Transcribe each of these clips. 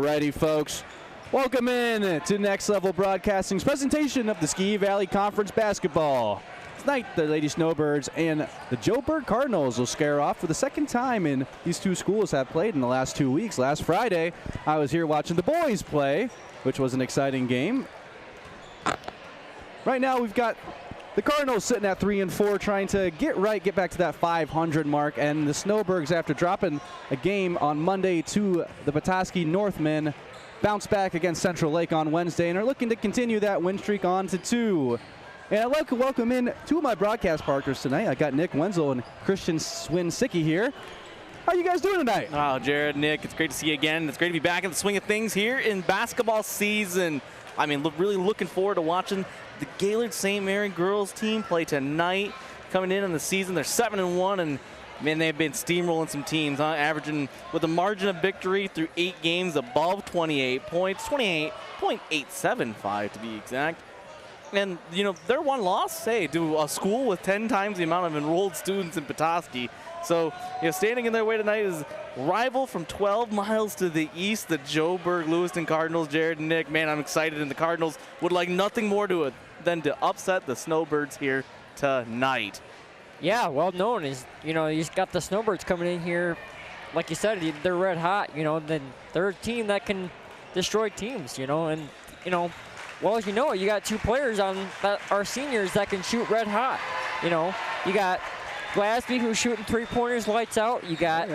Alrighty, folks. Welcome in to Next Level Broadcasting's presentation of the Ski Valley Conference basketball. Tonight, the Lady Snowbirds and the Johanesburg Cardinals will scare off for the second time in these two schools have played in the last 2 weeks. Last Friday, I was here watching the boys play, which was an exciting game. Right now, we've got the Cardinals sitting at 3-4, trying to get back to that 500 mark, and the Snowbirds, after dropping a game on Monday to the Petoskey Northmen, bounce back against Central Lake on Wednesday and are looking to continue that win streak on to 2. And I'd like to welcome in two of my broadcast partners tonight. I got Nick Wenzel and Christian Swinsicki here. How you guys doing tonight? Oh, Jared, Nick, it's great to see you again. It's great to be back in the swing of things here in basketball season. I mean, really looking forward to watching the Gaylord St. Mary girls team play tonight. Coming in the season, they're 7-1, and man, they've been steamrolling some teams, averaging with a margin of victory through 8 games above 28 points, 28.875 to be exact. And, you know, their one loss, say, to a school with 10 times the amount of enrolled students in Petoskey. So, you know, standing in their way tonight is rival from 12 miles to the east, the Johanesburg-Lewiston Cardinals. Jared and Nick, man, I'm excited, and the Cardinals would like nothing more than to upset the Snowbirds here tonight. Yeah, well known is, you know, you've got the Snowbirds coming in here. Like you said, they're red hot, you know, then they're a team that can destroy teams, you know, and, you know, well, as you know, you got 2 players on that are seniors that can shoot red hot. You know, you got Glasby, who's shooting 3-pointers lights out. You got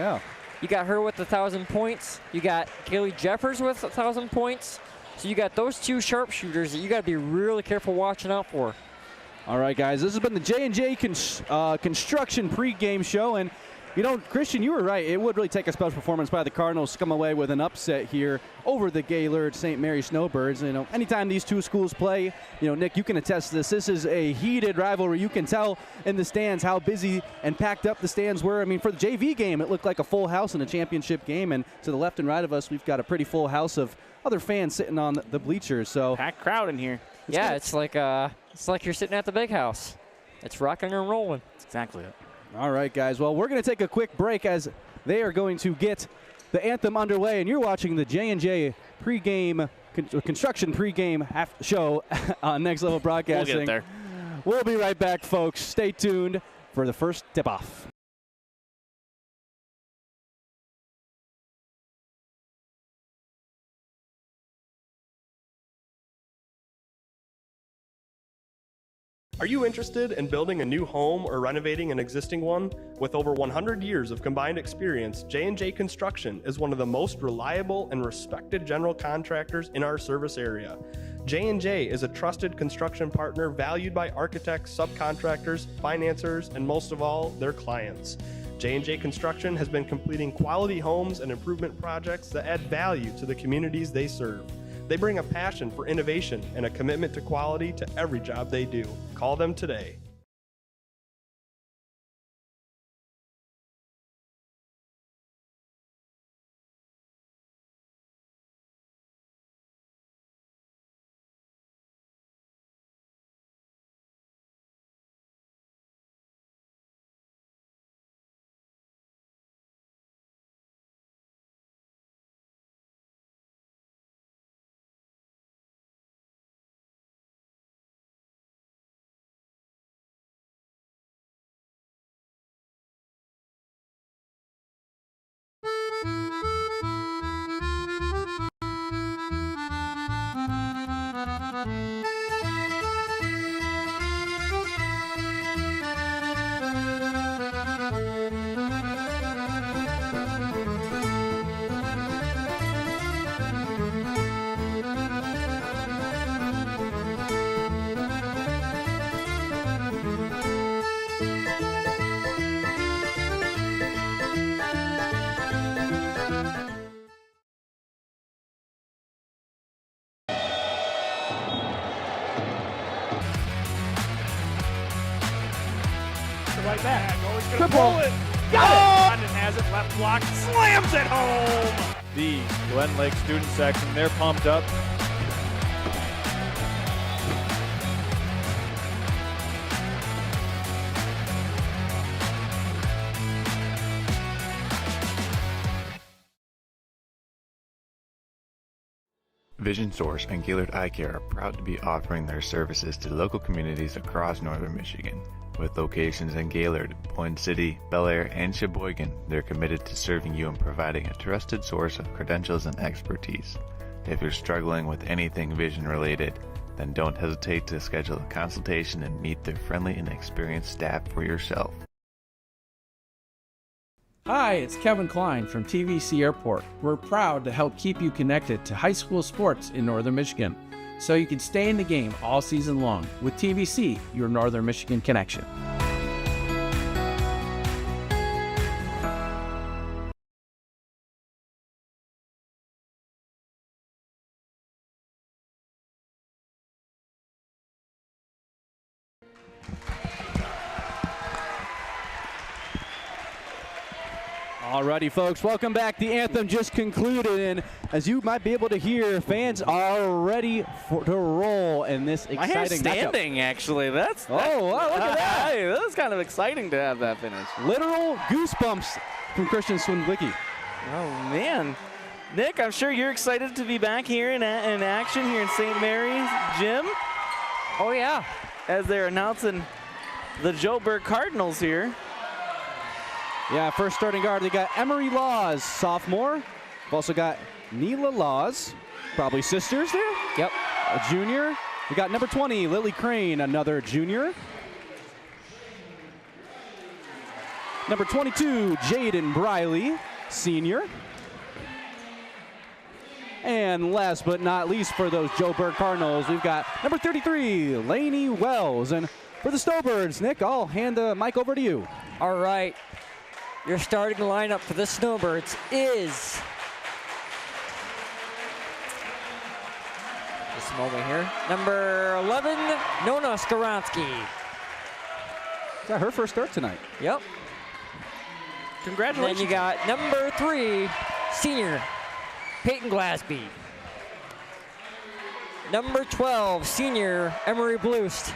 you got her with 1,000 points. You got Kaylee Jeffers with 1,000 points. So you got those 2 sharpshooters that you got to be really careful watching out for. All right, guys, this has been the J&J Construction pregame show, and you know, Christian, you were right. It would really take a special performance by the Cardinals to come away with an upset here over the Gaylord St. Mary Snowbirds. You know, anytime these two schools play, you know, Nick, you can attest to this. This is a heated rivalry. You can tell in the stands how busy and packed up the stands were. I mean, for the JV game, it looked like a full house in a championship game, and to the left and right of us, we've got a pretty full house of other fans sitting on the bleachers. So packed crowd in here. It's like you're sitting at the big house. It's rocking and rolling. That's exactly it. All right, guys. Well, we're going to take a quick break as they are going to get the anthem underway, and you're watching the J&J pregame construction pregame show on Next Level Broadcasting. We'll get there. We'll be right back, folks. Stay tuned for the first tip-off. Are you interested in building a new home or renovating an existing one? With over 100 years of combined experience, J&J Construction is one of the most reliable and respected general contractors in our service area. J&J is a trusted construction partner valued by architects, subcontractors, financiers, and most of all, their clients. J&J Construction has been completing quality homes and improvement projects that add value to the communities they serve. They bring a passion for innovation and a commitment to quality to every job they do. Call them today. Right back. Always gonna Triple. pull it. Got it. London has it. Left block. Slams it home. The Glen Lake student section, they're pumped up. Vision Source and Gaylord Eye Care are proud to be offering their services to local communities across northern Michigan. With locations in Gaylord, Boyne City, Bel Air, and Sheboygan, they're committed to serving you and providing a trusted source of credentials and expertise. If you're struggling with anything vision related, then don't hesitate to schedule a consultation and meet their friendly and experienced staff for yourself. Hi, it's Kevin Klein from TVC Airport. We're proud to help keep you connected to high school sports in Northern Michigan, so you can stay in the game all season long with TVC, your Northern Michigan connection. Alrighty, folks, welcome back. The anthem just concluded, and as you might be able to hear, fans are ready to roll in this My hair's exciting matchup. standing, actually. Wow, look at that. Hey, that was kind of exciting to have that finish. Literal goosebumps from Christian Swindlicki. Oh, man. Nick, I'm sure you're excited to be back here in action here in St. Mary's Gym. Oh, yeah. As they're announcing the Johanesburg Cardinals here. Yeah, first starting guard, they got Emery Laws, sophomore. We've also got Neela Laws, probably sisters there. Yep. A junior. We got number 20, Lily Crane, another junior. Number 22, Jaden Briley, senior. And last but not least for those Johanesburg Cardinals, we've got number 33, Lainey Wells. And for the Snowbirds, Nick, I'll hand the mic over to you. All right. Your starting lineup for the Snowbirds is, just a moment here, number 11, Nona Skoronsky. Is that her first start tonight? Yep. Congratulations. And then you got number 3, senior, Peyton Glasby. Number 12, senior, Emery Blust.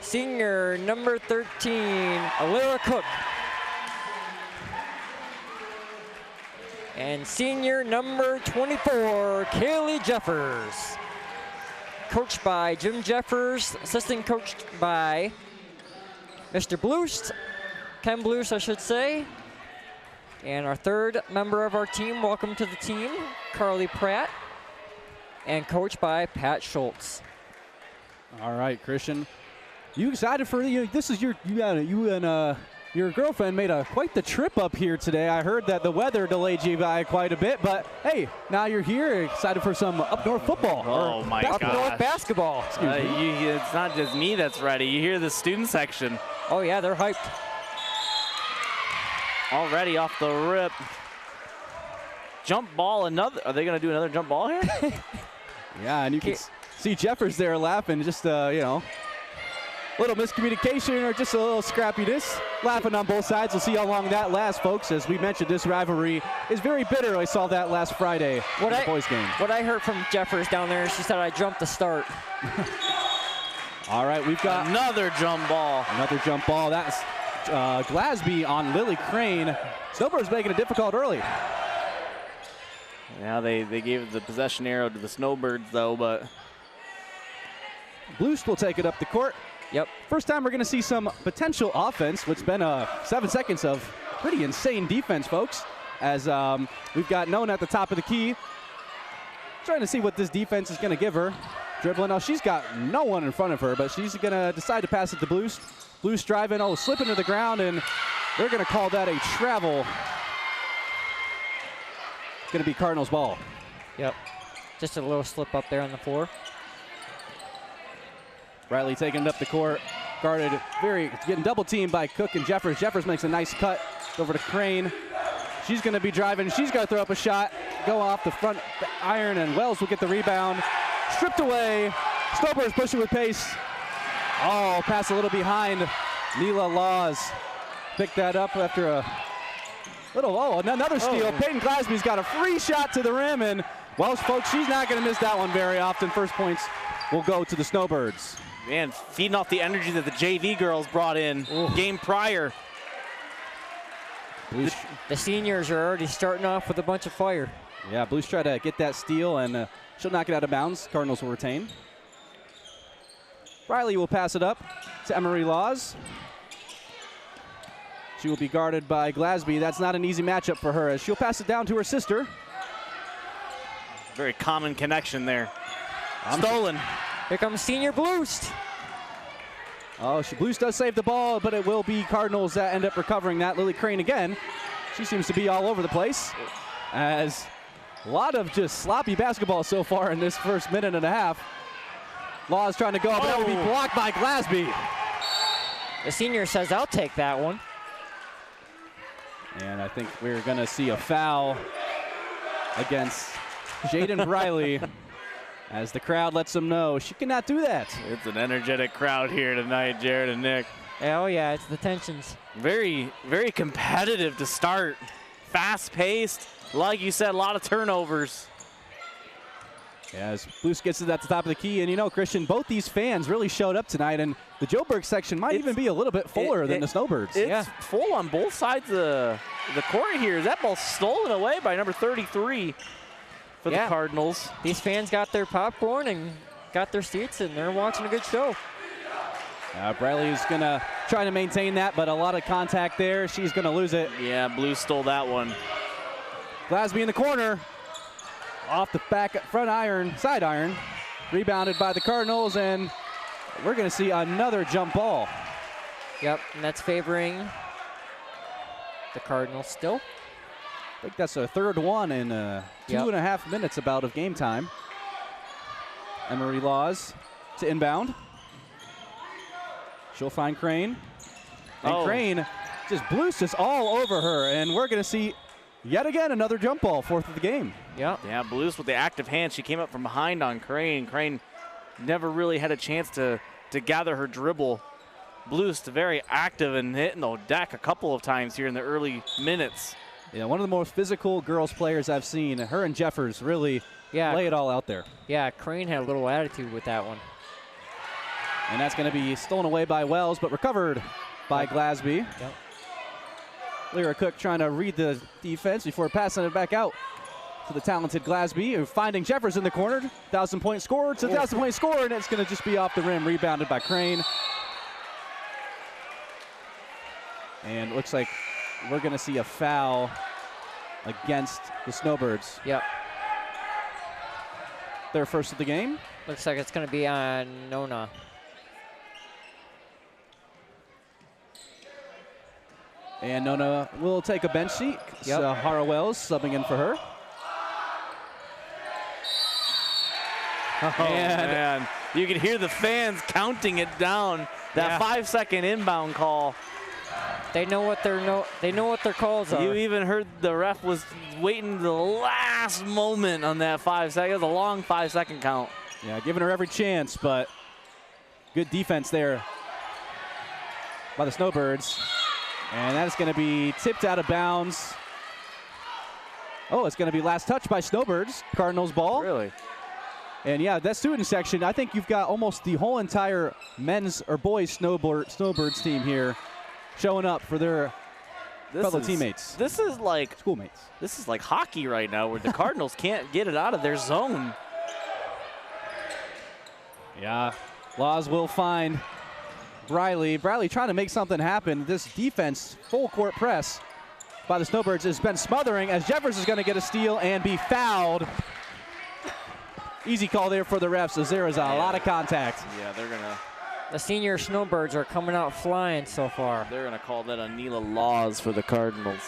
Senior, number 13, Alyra Cook. And senior, number 24, Kaylee Jeffers. Coached by Jim Jeffers, assistant coached by Mr. Blust, Ken Blust, I should say. And our third member of our team, welcome to the team, Carly Pratt, and coached by Pat Schultz. All right, Christian. You excited for this? Is you and your girlfriend made quite the trip up here today. I heard that the weather delayed you by quite a bit, but hey, now you're here, excited for some up north football. Oh my Up gosh. north basketball. It's not just me that's ready. You hear the student section Oh yeah, they're hyped. already off the rip. Jump ball, another. Are they going to do another jump ball here? Yeah, and you can see Jeffers there laughing, just little miscommunication or just a little scrappiness. Laughing on both sides. We'll see how long that lasts, folks. As we mentioned, this rivalry is very bitter. I saw that last Friday in the boys game. What I heard from Jeffers down there, she said I jumped the start. All right, we've got Another jump ball. another jump ball. That's Glasby on Lily Crane. Snowbirds making it difficult early. Yeah, they gave the possession arrow to the Snowbirds, though, but Blust will take it up the court. Yep. First time we're going to see some potential offense, which has been 7 seconds of pretty insane defense, folks. As we've got Nona at the top of the key. Trying to see what this defense is going to give her. Dribbling. Now, she's got no one in front of her, but she's going to decide to pass it to Blust. Blust driving, slipping to the ground, and they're going to call that a travel. It's going to be Cardinals ball. Yep. Just a little slip up there on the floor. Riley taking it up the court. Guarded, getting double teamed by Cook and Jeffers. Jeffers makes a nice cut over to Crane. She's going to be driving. She's going to throw up a shot. Go off the front iron, and Wells will get the rebound. Stripped away. Snowbirds pushing with pace. Oh, pass a little behind. Neela Laws picked that up after another steal. Peyton Glasby's got a free shot to the rim, and Wells, folks, she's not going to miss that one very often. First points will go to the Snowbirds. man, feeding off the energy that the JV girls brought in game prior. The seniors are already starting off with a bunch of fire. Yeah, Blues try to get that steal, and she'll knock it out of bounds. Cardinals will retain. Riley will pass it up to Emery Laws. She will be guarded by Glasby. That's not an easy matchup for her, as she'll pass it down to her sister. Very common connection there. Stolen. Here comes senior Blues. Oh, Blues does save the ball, but it will be Cardinals that end up recovering that. Lily Crane again. She seems to be all over the place, as a lot of just sloppy basketball so far in this first minute and a half. Laws trying to go up, but that will be blocked by Glasby. The senior says, I'll take that one. And I think we're going to see a foul against Jaden Riley, as the crowd lets them know she cannot do that. It's an energetic crowd here tonight, Jared and Nick. Oh, yeah, it's the tensions. Very, very competitive to start. Fast-paced. Like you said, a lot of turnovers. Yeah, as Blues gets it at the top of the key. And, you know, Christian, both these fans really showed up tonight. And the Joburg section might even be a little bit fuller than the Snowbirds. It's full on both sides of the court here. That ball stolen away by number 33 for the Cardinals. These fans got their popcorn and got their seats, and they're watching a good show. Briley's going to try to maintain that, but a lot of contact there. She's going to lose it. Yeah, Blues stole that one. Glasby in the corner. Off the back front iron, side iron. Rebounded by the Cardinals, and we're going to see another jump ball. Yep, and that's favoring the Cardinals still. I think that's a third one in 2.5 minutes about of game time. Emery Laws to inbound. She'll find Crane. And Crane just Blues just all over her, and we're going to see yet again another jump ball, fourth of the game. Yeah, Blues with the active hand. She came up from behind on Crane. Crane never really had a chance to gather her dribble. Blues very active and hitting the deck a couple of times here in the early minutes. Yeah, one of the most physical girls players I've seen. Her and Jeffers really lay it all out there. Yeah, Crane had a little attitude with that one. And that's going to be stolen away by Wells, but recovered by Glasby. Yep. Lyra Cook trying to read the defense before passing it back out to the talented Glasby, who finding Jeffers in the corner. 1,000-point scorer. It's a 1,000-point score, and it's going to just be off the rim, rebounded by Crane. And it looks like we're going to see a foul against the Snowbirds. Yep. Their first of the game. Looks like it's going to be on Nona. And Nona will take a bench seat. Hara Wells subbing in for her. Man, you can hear the fans counting it down. That 5-second inbound call. They know what their calls are. You even heard the ref was waiting the last moment on that 5 seconds. A long 5-second count. Yeah, giving her every chance, but good defense there by the Snowbirds. And that is going to be tipped out of bounds. Oh, it's going to be last touch by Snowbirds. Cardinals ball. Really? And yeah, that student section, I think you've got almost the whole entire men's or boys Snowbirds team here showing up for their fellow teammates. This is like schoolmates. This is like hockey right now, where the Cardinals can't get it out of their zone. Yeah, Laws will find Briley. Briley trying to make something happen. This defense, full court press by the Snowbirds has been smothering, as Jeffers is going to get a steal and be fouled. Easy call there for the refs, as there is a lot of contact. Yeah, they're going to. The senior Snowbirds are coming out flying so far. They're going to call that a Neela Laws for the Cardinals.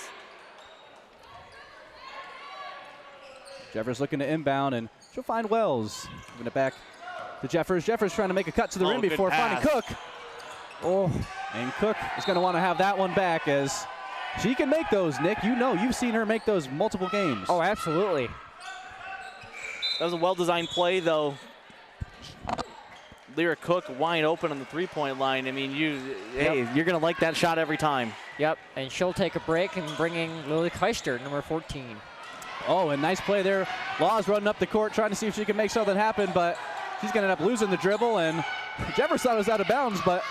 Jeffers looking to inbound, and she'll find Wells. Giving it back to Jeffers. Jeffers trying to make a cut to the rim before finding Cook. And Cook is going to want to have that one back, as she can make those, Nick. You know, you've seen her make those multiple games. Oh, absolutely. That was a well-designed play, though. Lyra Cook wide open on the three-point line. I mean, you're going to like that shot every time. Yep, and she'll take a break and bring in Lily Keister, number 14. Oh, and nice play there. Laws running up the court trying to see if she can make something happen, but she's going to end up losing the dribble, and Jeffers thought it was out of bounds, but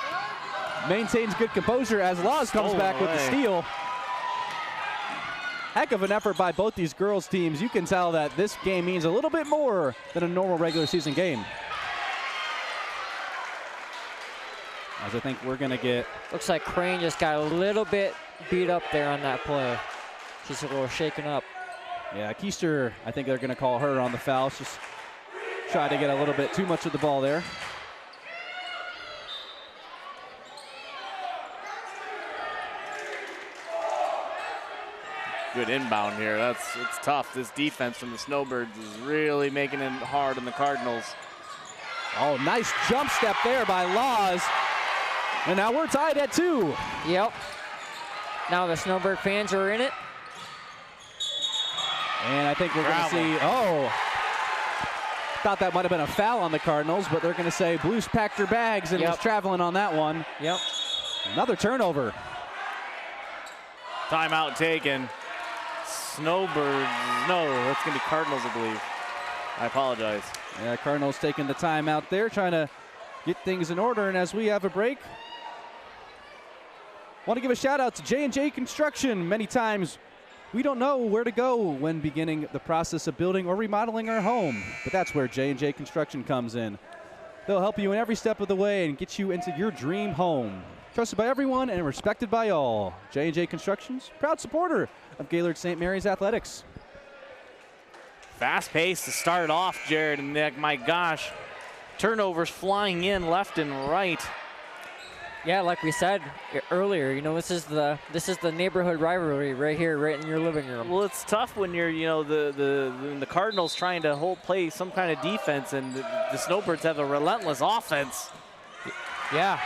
maintains good composure as Laws comes back with the steal. heck of an effort by both these girls' teams. You can tell that this game means a little bit more than a normal regular season game. As I think we're going to get... Looks like Crane just got a little bit beat up there on that play. She's a little shaken up. Yeah, Keister, I think they're going to call her on the foul. She's tried to get a little bit too much of the ball there. Good inbound here. It's tough. This defense from the Snowbirds is really making it hard on the Cardinals. Oh, nice jump step there by Laws. And now we're tied at 2. Yep. Now the Snowbird fans are in it. And I think we're going to see, thought that might have been a foul on the Cardinals, but they're going to say Blues packed her bags and was traveling on that one. Yep. Another turnover. Timeout taken. Snowbirds, no, that's going to be Cardinals, I believe. I apologize. Yeah, Cardinals taking the timeout there, trying to get things in order. And as we have a break, want to give a shout out to J&J Construction. Many times we don't know where to go when beginning the process of building or remodeling our home, but that's where J&J Construction comes in. They'll help you in every step of the way and get you into your dream home. Trusted by everyone and respected by all. J&J Construction's proud supporter of Gaylord St. Mary's Athletics. Fast pace to start off, Jared and Nick. My gosh, turnovers flying in left and right. Yeah, like we said earlier, you know, this is the neighborhood rivalry right here, right in your living room. Well, it's tough when you're, you know, the Cardinals trying to play some kind of defense, and the Snowbirds have a relentless offense. Yeah.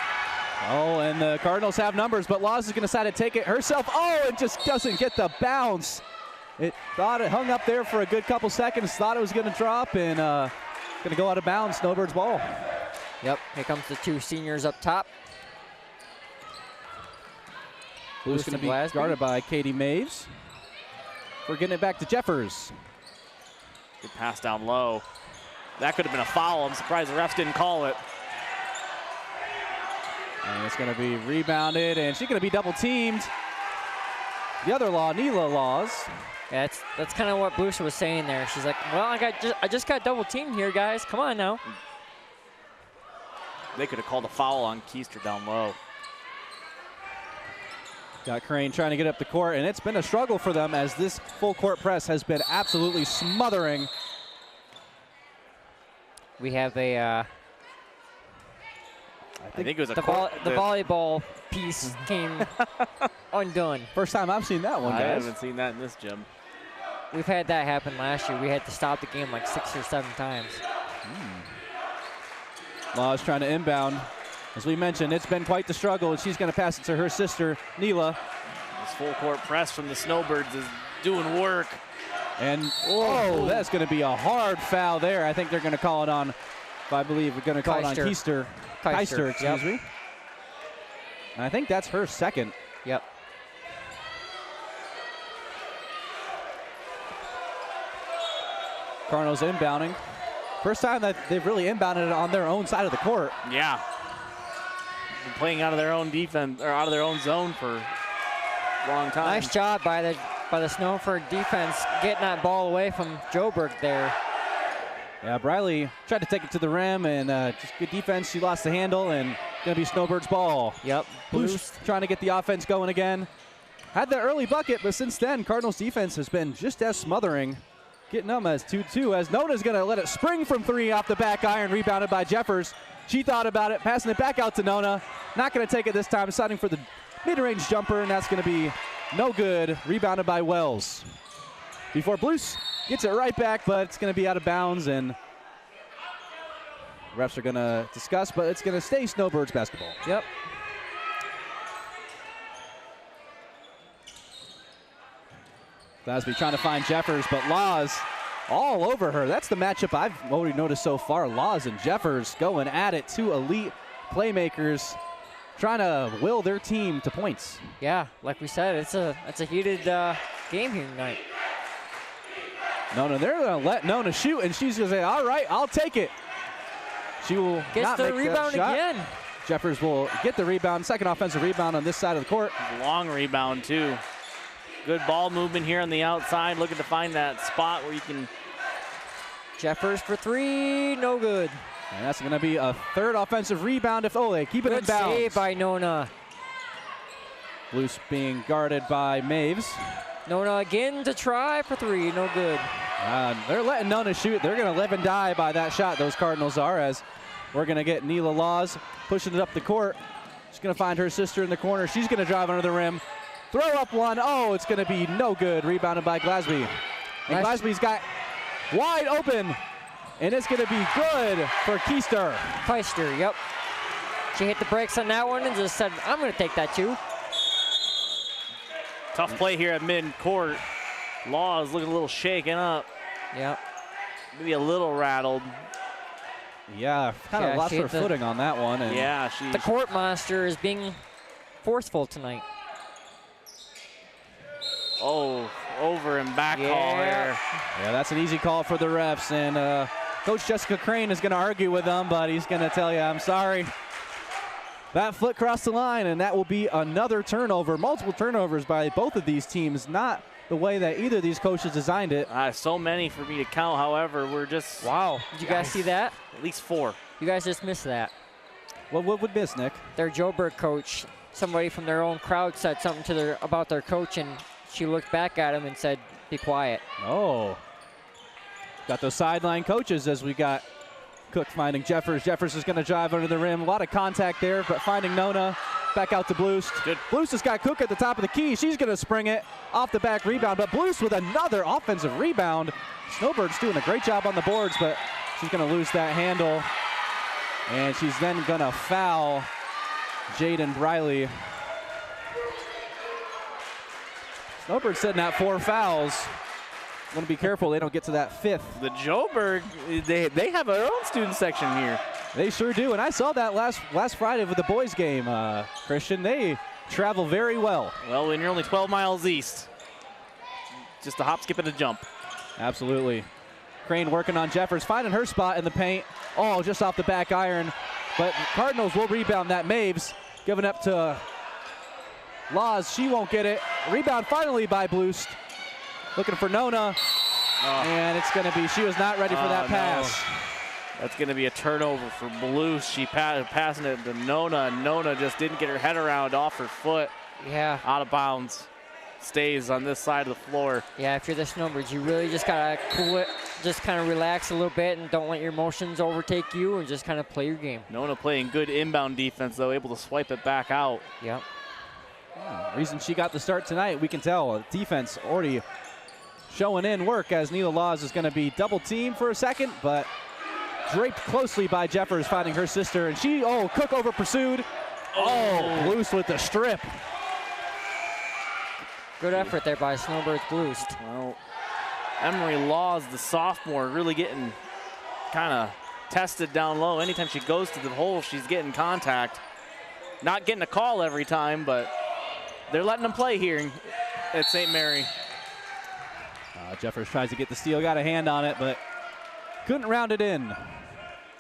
Oh, and the Cardinals have numbers, but Laws is going to decide to take it herself. Oh, it just doesn't get the bounce. It thought it hung up there for a good couple seconds, thought it was going to drop, and going to go out of bounds. Snowbirds ball. Yep, here comes the 2 seniors up top. Blue's going to be guarded by Katie Maves. We're getting it back to Jeffers. Good pass down low. That could have been a foul. I'm surprised the refs didn't call it. And it's going to be rebounded, and she's going to be double teamed. The other Law, Neela Laws. Yeah, that's kind of what Bruce was saying there. She's like, well, I just got double teamed here, guys. Come on now. They could have called a foul on Keister down low. Got Crane trying to get up the court, and it's been a struggle for them as this full court press has been absolutely smothering. We have a I think it was the volleyball piece came undone. First time I've seen that one, guys. I haven't seen that in this gym. We've had that happen last year. We had to stop the game like 6 or 7 times. Laws trying to inbound. As we mentioned, it's been quite the struggle, and she's going to pass it to her sister, Neela. This full court press from the Snowbirds is doing work. And, that's going to be a hard foul there. I think they're going to call it on, I believe, we're going to call it on Keister. Keister, excuse me. And I think that's her second. Yep. Cardinals inbounding. First time that they've really inbounded it on their own side of the court. Yeah. Been playing out of their own defense, or out of their own zone for a long time. Nice job by the Snowford defense getting that ball away from Joburg there. Yeah, Briley tried to take it to the rim, and just good defense. She lost the handle, and going to be Snowbird's ball. Yep. Blues trying to get the offense going again. Had the early bucket, but since then, Cardinals defense has been just as smothering. Getting them as 2-2, as Nona's going to let it spring from 3 off the back iron, rebounded by Jeffers. She thought about it, passing it back out to Nona. Not going to take it this time, deciding for the mid-range jumper, and that's going to be no good. Rebounded by Wells. Before Blues gets it right back, but it's going to be out of bounds, and refs are going to discuss, but it's going to stay Snowbirds basketball. Yep. Glasby trying to find Jeffers, but Laws all over her. That's the matchup I've already noticed so far. Laws and Jeffers going at it. 2 elite playmakers trying to will their team to points. Yeah, like we said, it's a heated game here tonight. Nona, they're going to let Nona shoot, and she's going to say, all right, I'll take it. She will Gets not the make rebound that shot. again. Jeffers will get the rebound, second offensive rebound on this side of the court. Long rebound, too. Good ball movement here on the outside, looking to find that spot where you can. Jeffers for three, no good. And that's going to be a third offensive rebound if they keep it in Good bounds. save by Nona. Loose being guarded by Maves. Nona again to try for three, no good. They're letting Nona shoot. They're going to live and die by that shot, those Cardinals are, as we're going to get Neela Laws pushing it up the court. She's going to find her sister in the corner. She's going to drive under the rim. Throw up one. Oh, it's going to be no good. Rebounded by Glasby. And Glasby's got wide open. And it's going to be good for Keister, yep. She hit the brakes on that one and just said, I'm going to take that too. Tough play here at mid-court. Laws looking a little shaken up. Yep. Maybe a little rattled. Yeah, kind of lost her footing on that one. And yeah, the court monster is being forceful tonight. Oh, over and back call here. Yeah, that's an easy call for the refs. And Coach Jessica Crane is going to argue with them, but he's going to tell you, I'm sorry. That foot crossed the line, and that will be another turnover. Multiple turnovers by both of these teams. Not the way that either of these coaches designed it. So many for me to count, however, we're just... Wow. Did you guys see that? At least 4. You guys just missed that. What would miss, Nick? Their Joburg coach, somebody from their own crowd said something about their coach, and she looked back at him and said, be quiet. Oh. Got those sideline coaches as we got Cook finding Jeffers. Jeffers is going to drive under the rim. A lot of contact there, but finding Nona. Back out to Bluest. Good. Bluest has got Cook at the top of the key. She's going to spring it off the back rebound, but Bluest with another offensive rebound. Snowbirds doing a great job on the boards, but she's going to lose that handle. And she's then going to foul Jaden Briley. Snowbirds sitting at 4 fouls. Want to be careful they don't get to that 5th. The Joburg, they have their own student section here. They sure do, and I saw that last Friday with the boys game, Christian. They travel very well. Well, when you're only 12 miles east, just a hop, skip, and a jump. Absolutely. Crane working on Jeffers, finding her spot in the paint. Oh, just off the back iron. But Cardinals will rebound that. Maves giving up to Laws. She won't get it. Rebound finally by Bluest. Looking for Nona. And it's going to be, she was not ready for that pass. No. That's going to be a turnover for Blues. She passing it to Nona, and Nona just didn't get her head around off her foot. Yeah. Out of bounds. Stays on this side of the floor. Yeah, if you're the Snowbirds, you really just got to cool it, just kind of relax a little bit and don't let your emotions overtake you and just kind of play your game. Nona playing good inbound defense, though, able to swipe it back out. Yep. Reason she got the start tonight, we can tell. Defense already showing in work as Neela Laws is going to be double teamed for a second, but draped closely by Jeffers, finding her sister. And Cook over pursued. Bluest with the strip. Good effort there by Snowbirds Blues. Well, Emery Laws, the sophomore, really getting kind of tested down low. Anytime she goes to the hole, she's getting contact. Not getting a call every time, but they're letting them play here at St. Mary. Jeffers tries to get the steal, got a hand on it, but couldn't round it in.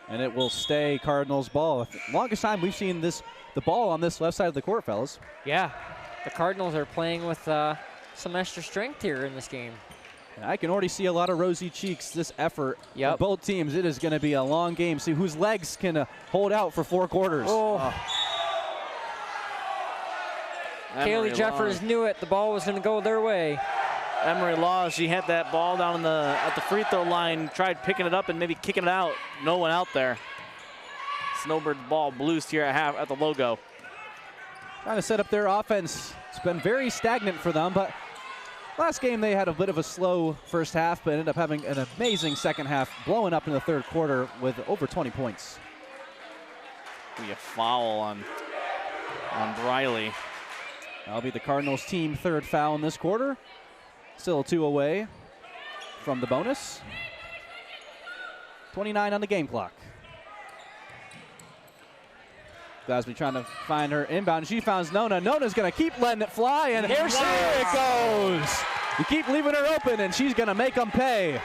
And it will stay Cardinals ball. Longest time we've seen the ball on this left side of the court, fellas. Yeah, the Cardinals are playing with some extra strength here in this game. And I can already see a lot of rosy cheeks, this effort. Yep. For both teams, it is going to be a long game. See whose legs can hold out for 4 quarters. Kaylee Jeffers knew it. The ball was going to go their way. Emery Laws, she had that ball down at the free throw line, tried picking it up and maybe kicking it out. No one out there. Snowbirds ball, Blues here at the logo. Trying to set up their offense. It's been very stagnant for them, but last game they had a bit of a slow first half, but ended up having an amazing second half, blowing up in the third quarter with over 20 points. Be a foul on Briley. That'll be the Cardinals team third foul in this quarter. Still 2 away from the bonus. 29 on the game clock. Glasby trying to find her inbound. She finds Nona. Nona's going to keep letting it fly, and here it goes. You keep leaving her open, and she's going to make them pay.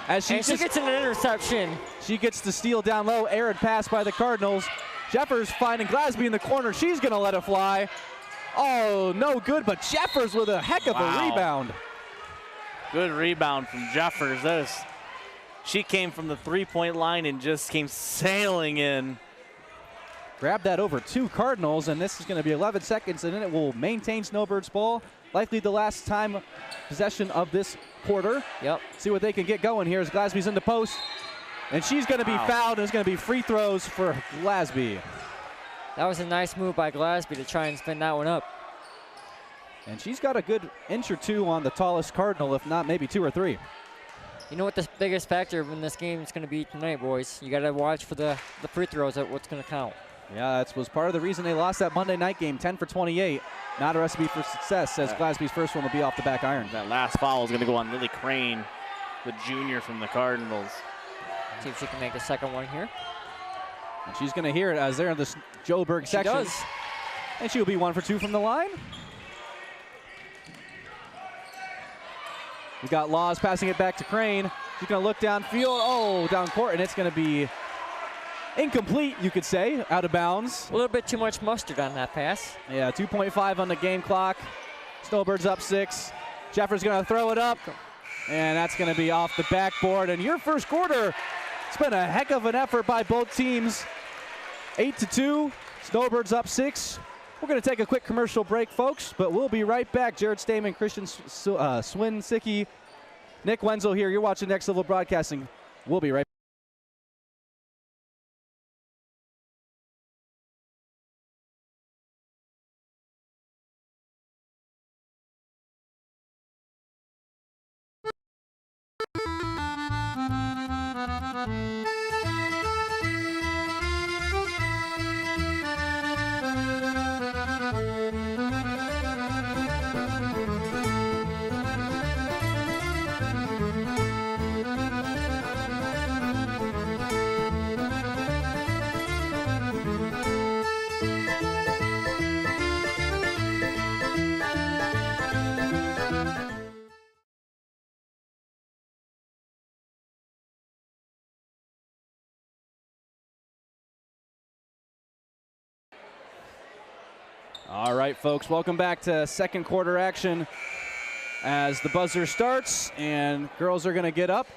As she gets an interception. She gets the steal down low. Arid pass by the Cardinals. Jeffers finding Glasby in the corner. She's going to let it fly. Oh, no good, but Jeffers with a heck of a rebound. Good rebound from Jeffers. She came from the three-point line and just came sailing in. Grab that over 2 Cardinals, and this is going to be 11 seconds, and then it will maintain Snowbirds ball. Likely the last time possession of this quarter. Yep. See what they can get going here as Glasby's in the post. And she's going to be fouled, and it's going to be free throws for Glasby. That was a nice move by Glasby to try and spin that one up. And she's got a good inch or 2 on the tallest Cardinal, if not maybe 2 or 3. You know what the biggest factor in this game is going to be tonight, boys? You got to watch for the free throws at what's going to count. Yeah, that was part of the reason they lost that Monday night game, 10 for 28. Not a recipe for success, as Glasby's first one will be off the back iron. That last foul is going to go on Lily Crane, the junior from the Cardinals. See if she can make the second one here. And she's going to hear it as they're in this Joburg section. She does. And she'll be 1 for 2 from the line. We got Laws passing it back to Crane. She's going to look downfield. Oh, down court, and it's going to be incomplete, you could say, out of bounds. A little bit too much mustard on that pass. Yeah, 2.5 on the game clock. Snowbirds up 6. Jeffers going to throw it up, and that's going to be off the backboard. And your first quarter, it's been a heck of an effort by both teams. 8-2, Snowbirds up 6. We're going to take a quick commercial break, folks, but we'll be right back. Jared Stamen, Christian Swinsicki, Nick Wenzel here. You're watching Next Level Broadcasting. We'll be right back. All right, folks, welcome back to second quarter action as the buzzer starts and girls are going to get up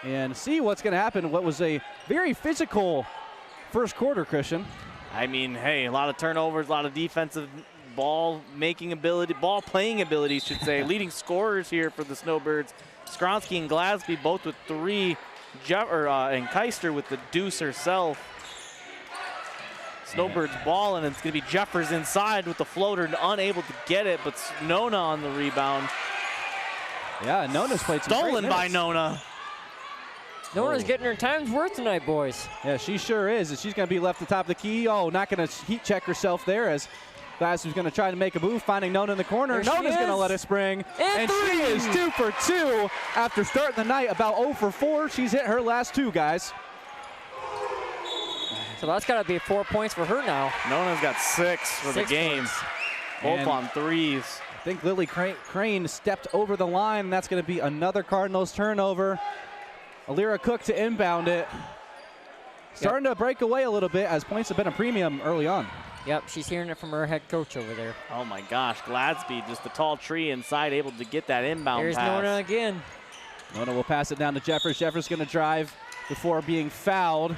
and see what's going to happen. What was a very physical first quarter, Christian. I mean, hey, a lot of turnovers, a lot of defensive ball playing ability, should say. Leading scorers here for the Snowbirds. Skronsky and Glasby both with 3, and Keister with the deuce herself. Snowbirds ball, and it's going to be Jeffers inside with the floater, unable to get it, but Nona on the rebound. Yeah, Nona's played some Stolen great by minutes. Nona. Nona's getting her time's worth tonight, boys. Yeah, she sure is. And she's going to be left at the top of the key. Oh, not going to heat check herself there as Glasby's going to try to make a move, finding Nona in the corner. Nona's going to let it spring. And she is 2 for 2 after starting the night about 0 for 4. She's hit her last 2, guys. So that's got to be 4 points for her now. Nona's got 6 for the game. Points. Both And on threes. I think Lily Crane stepped over the line, and that's going to be another Cardinals turnover. Alira Cook to inbound it. Starting to break away a little bit as points have been a premium early on. Yep, she's hearing it from her head coach over there. Oh my gosh, Glasby, just a tall tree inside, able to get that inbound There's pass. Nona again. Nona will pass it down to Jeffers. Jeffers going to drive before being fouled.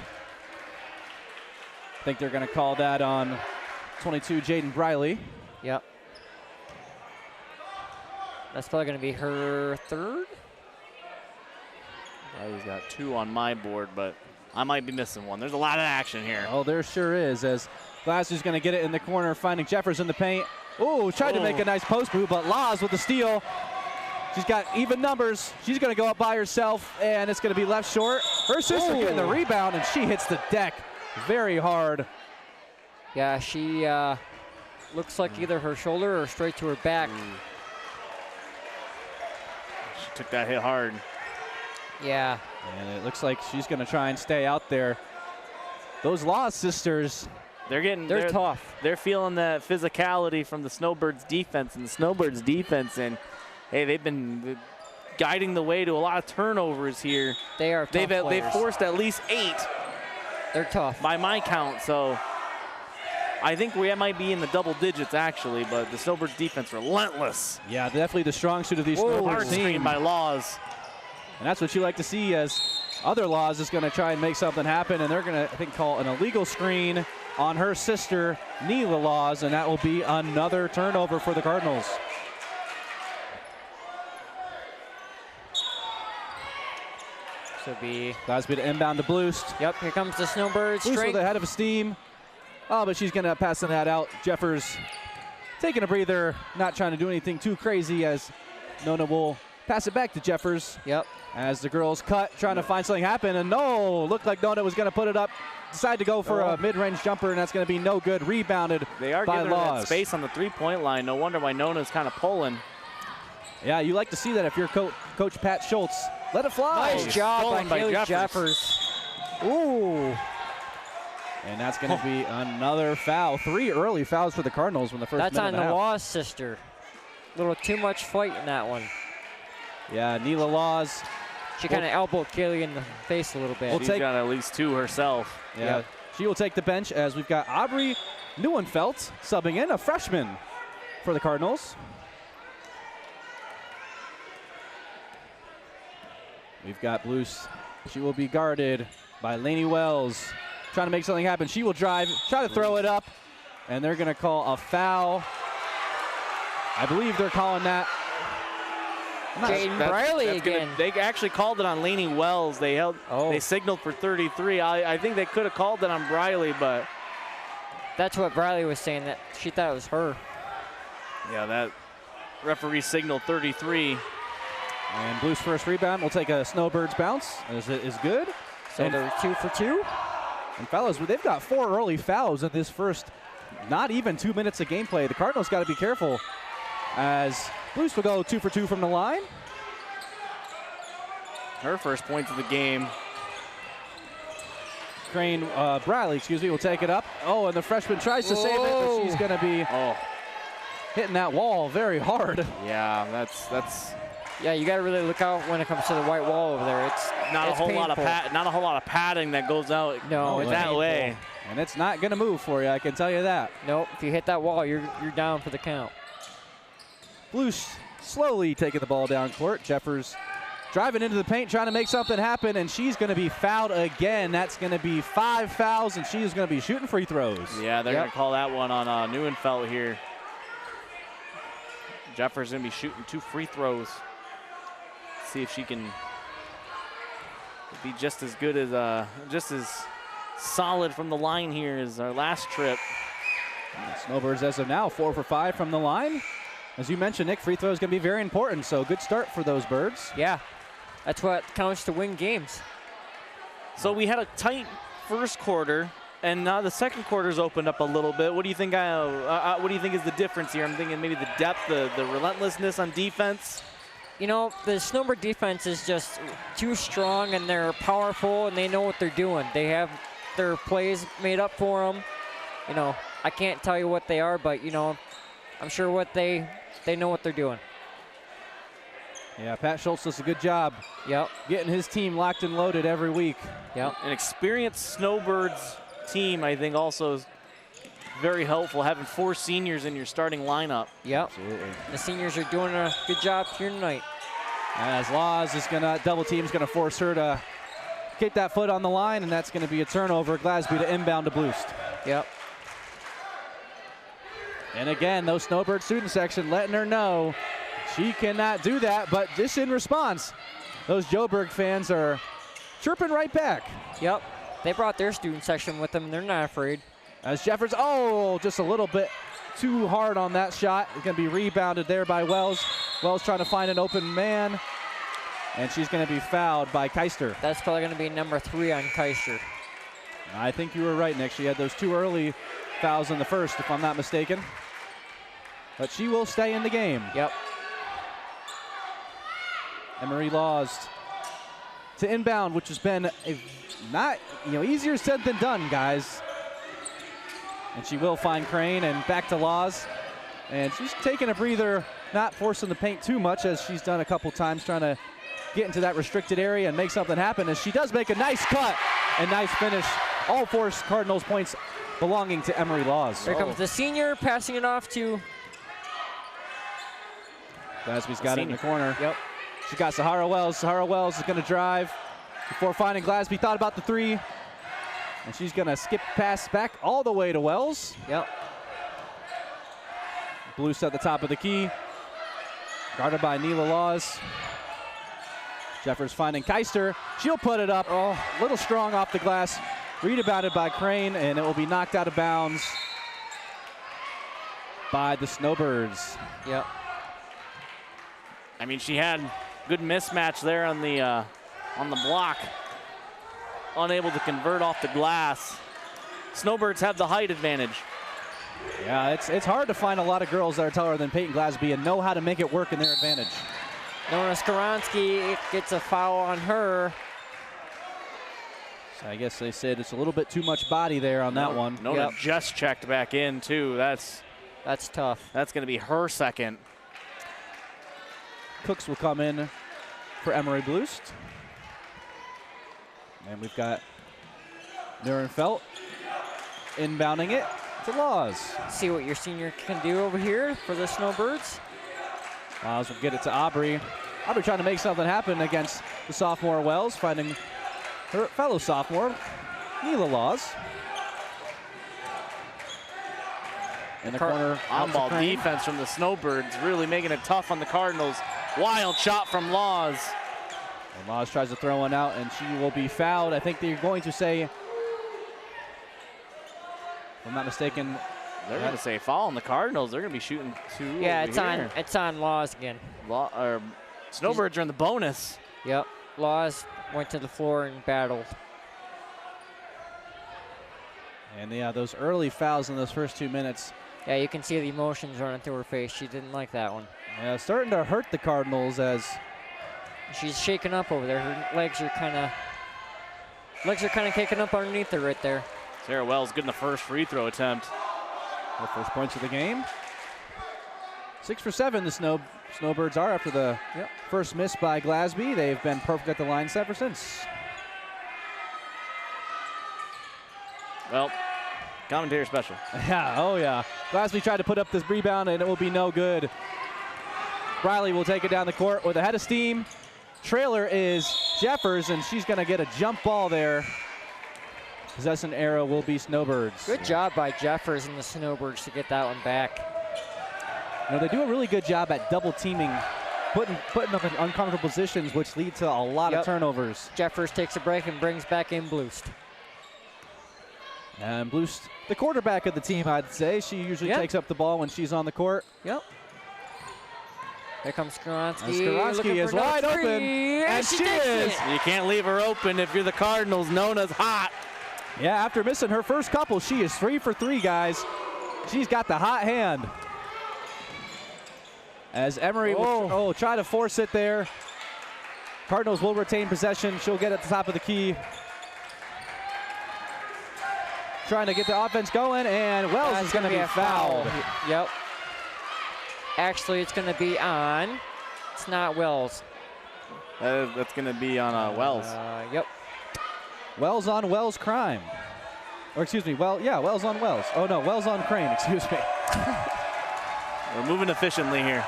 I think they're going to call that on 22, Jaden Briley. Yep. That's probably going to be her third. He's got 2 on my board, but I might be missing one. There's a lot of action here. Oh, there sure is, as Glasby's going to get it in the corner, finding Jeffers in the paint. Oh, tried to make a nice post move, but Laws with the steal. She's got even numbers. She's going to go up by herself, and it's going to be left short. Her sister getting the rebound, and she hits the deck very hard. Yeah, she looks like either her shoulder or straight to her back. She took that hit hard. Yeah. And it looks like she's going to try and stay out there. Those Laws sisters, they're tough. They're feeling that physicality from the Snowbirds defense, and the Snowbirds defense, and hey, they've been guiding the way to a lot of turnovers here. They are tough They've forced at least 8. They're tough. By my count, so I think we might be in the double digits, actually, but the Snowbirds defense relentless. Yeah, definitely the strong suit of these Hard Snowbirds screen team. by Laws. And that's what you like to see, as other Laws is going to try and make something happen, and they're going to, I think, call an illegal screen on her sister, Neela Laws, and that will be another turnover for the Cardinals. So be. Glasby to inbound to Bloost. Yep, here comes the Snowbirds. Bloost Straight. with a head of steam. Oh, but she's going to pass that out. Jeffers taking a breather, not trying to do anything too crazy, as Nona will pass it back to Jeffers. Yep. As the girls cut, trying to find something happen, and no, looked like Nona was going to put it up. Decided to go for a mid-range jumper, and that's going to be no good. Rebounded They are by giving her that Laws. space on the three-point line. No wonder why Nona's kind of pulling. Yeah, you like to see that if you're Coach Pat Schultz. Let it fly. Nice job stolen by by Kaylee Jeffers. Jeffers. Ooh. And that's going to be another foul. 3 early fouls for the Cardinals when the first That's minute on and a the half. Laws sister. A little too much fight in that one. Yeah, Neela Laws. She kind of elbowed Kaylee in the face a little bit. We'll She's take- got at least 2 herself. Yeah, she will take the bench, as we've got Aubrey Neuenfeld subbing in, a freshman for the Cardinals. We've got Blues. She will be guarded by Lainey Wells. Trying to make something happen. She will drive, try to throw it up, and they're going to call a foul. I believe they're calling that. Jaden Briley again. They actually called it on Lainey Wells. They held. Oh. They signaled for 33. I think they could have called it on Briley, but That's what Briley was saying, that she thought it was her. yeah, that referee signaled 33. And Blues' first rebound will take a Snowbirds bounce, as it is good. So And- they're 2 for 2. And fellas, they've got 4 early fouls in this first, not even 2 minutes of gameplay. The Cardinals got to be careful, as Blues will go 2 for 2 from the line. Her first points of the game. Bradley, will take it up. Oh, and the freshman tries to save it, but she's going to be hitting that wall very hard. Yeah, that's Yeah, you got to really look out when it comes to the white wall over there. It's not it's a whole lot of painful. not a whole lot of padding that goes out. No, it's that painful. way. And it's not going to move for you, I can tell you that. Nope, if you hit that wall, you're down for the count. Blues slowly taking the ball down court. Jeffers driving into the paint, trying to make something happen, and she's going to be fouled again. That's going to be 5 fouls, and she is going to be shooting free throws. Yeah, they're going to call that one on Neuenfeld here. Jeffers going to be shooting 2 free throws. See if she can be just as good as, just as solid from the line here as our last trip. Snowbirds, as of now, 4 for 5 from the line. As you mentioned, Nick, free throw is going to be very important, so good start for those Birds. Yeah, that's what counts to win games. So we had a tight first quarter, and now the second quarter's opened up a little bit. What do you think? What do you think is the difference here? I'm thinking maybe the depth, the relentlessness on defense. You know, the Snowbird defense is just too strong, and they're powerful, and they know what they're doing. They have their plays made up for them. You know, I can't tell you what they are, but, you know, I'm sure what they know what they're doing. Yeah, Pat Schultz does a good job getting his team locked and loaded every week. Yep. An experienced Snowbirds team, I think, also is very helpful, having 4 seniors in your starting lineup. Yep. Absolutely. The seniors are doing a good job here tonight. As Laws is going to, double team's going to force her to keep that foot on the line, and that's going to be a turnover. Glasby to inbound to Bloost. Yep. And again, those Snowbird student section letting her know she cannot do that, but just in response, those Joburg fans are chirping right back. Yep. They brought their student section with them, and they're not afraid. As Jeffers, just a little bit too hard on that shot. It's going to be rebounded there by Wells. Wells trying to find an open man, and she's going to be fouled by Keister. That's probably going to be number 3 on Keister. I think you were right, Nick. She had those 2 early fouls in the first, if I'm not mistaken. But she will stay in the game. Yep. Emery Laws to inbound, which has been easier said than done, guys. And she will find Crane, and back to Laws. And she's taking a breather, not forcing the paint too much, as she's done a couple times, trying to get into that restricted area and make something happen. As she does make a nice cut and nice finish. All 4 Cardinals points belonging to Emery Laws. Here comes the senior, passing it off to... Glasby's got it in the corner. Yep. She got Sahara Wells. Sahara Wells is going to drive before finding Glasby. Thought about the three. And she's going to skip pass back all the way to Wells. Yep. Blues at the top of the key. Guarded by Neela Laws. Jeffers finding Keister. She'll put it up. Oh, a little strong off the glass. Rebounded by Crane, and it will be knocked out of bounds by the Snowbirds. Yep. I mean, she had good mismatch there on the block. Unable to convert off the glass. Snowbirds have the height advantage. Yeah, it's hard to find a lot of girls that are taller than Peyton Glasby and know how to make it work in their advantage. Nona Skaronski gets a foul on her. So I guess they said it's a little bit too much body there on that one. Nona just checked back in, too. That's tough. That's going to be her second. Cooks will come in for Emery Blust. And we've got Nurenfeld inbounding it to Laws. See what your senior can do over here for the Snowbirds. Laws will get it to Aubrey. Aubrey trying to make something happen against the sophomore Wells, finding her fellow sophomore, Neela Laws. In the corner, on-ball defense from the Snowbirds, really making it tough on the Cardinals. Wild shot from Laws. And Laws tries to throw one out, and she will be fouled. I think they're going to say, if I'm not mistaken, they're going to say foul on the Cardinals. They're going to be shooting two. Yeah, over it's on Laws again. Snowbirds are in the bonus. Yep. Laws went to the floor and battled. And yeah, those early fouls in those first 2 minutes. Yeah, you can see the emotions running through her face. She didn't like that one. Yeah, starting to hurt the Cardinals as she's shaking up over there. Her legs are kind of kicking up underneath her right there. Sarah Wells getting the first free throw attempt. Her first points of the game. 6 for 7 the Snowbirds are after the first miss by Glasby. They've been perfect at the line ever since. Well, commentary special. Yeah, oh yeah. Glasby tried to put up this rebound and it will be no good. Riley will take it down the court with a head of steam. Trailer is Jeffers, and she's going to get a jump ball there. Possession arrow will be Snowbirds. Good job by Jeffers and the Snowbirds to get that one back. You know, they do a really good job at double teaming, putting up in uncomfortable positions, which lead to a lot of turnovers. Jeffers takes a break and brings back in Blust. And Blust, the quarterback of the team, I'd say. She usually takes up the ball when she's on the court. Yep. Here comes Skaronski. Skaronski is wide open, and she is. You can't leave her open if you're the Cardinals. Nona's hot. Yeah, after missing her first couple, she is 3 for 3, guys. She's got the hot hand. As Emery will try to force it there. Cardinals will retain possession. She'll get at the top of the key. Trying to get the offense going, and Wells is going to be fouled. Yep. Actually, it's going to be on. It's not Wells. That's going to be on Wells. Yep. Wells on Wells crime. Or excuse me, Wells on Wells. Oh no, Wells on Crane, excuse me. We're moving efficiently here.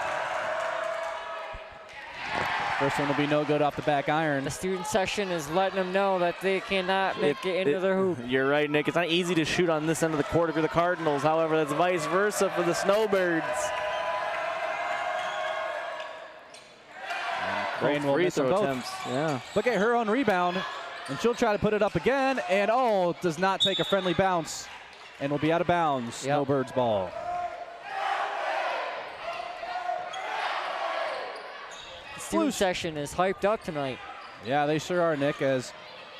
First one will be no good off the back iron. The student section is letting them know that they cannot make it into their hoop. You're right, Nick. It's not easy to shoot on this end of the court if you're the Cardinals. However, that's vice versa for the Snowbirds. Crane will miss them both. Attempts. Yeah. Look at her own rebound, and she'll try to put it up again, and does not take a friendly bounce, and will be out of bounds. Snowbirds ball. The student section is hyped up tonight. Yeah, they sure are, Nick, as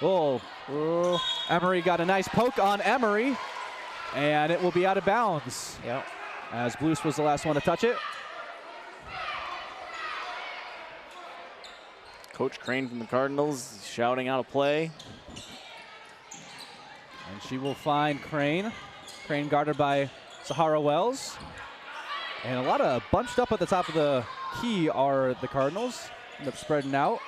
Emery got a nice poke on Emery, and it will be out of bounds. Yep. As Blues was the last one to touch it. Coach Crane from the Cardinals shouting out a play. And she will find Crane. Crane guarded by Sahara Wells. And a lot of bunched up at the top of the key are the Cardinals. End up spreading out.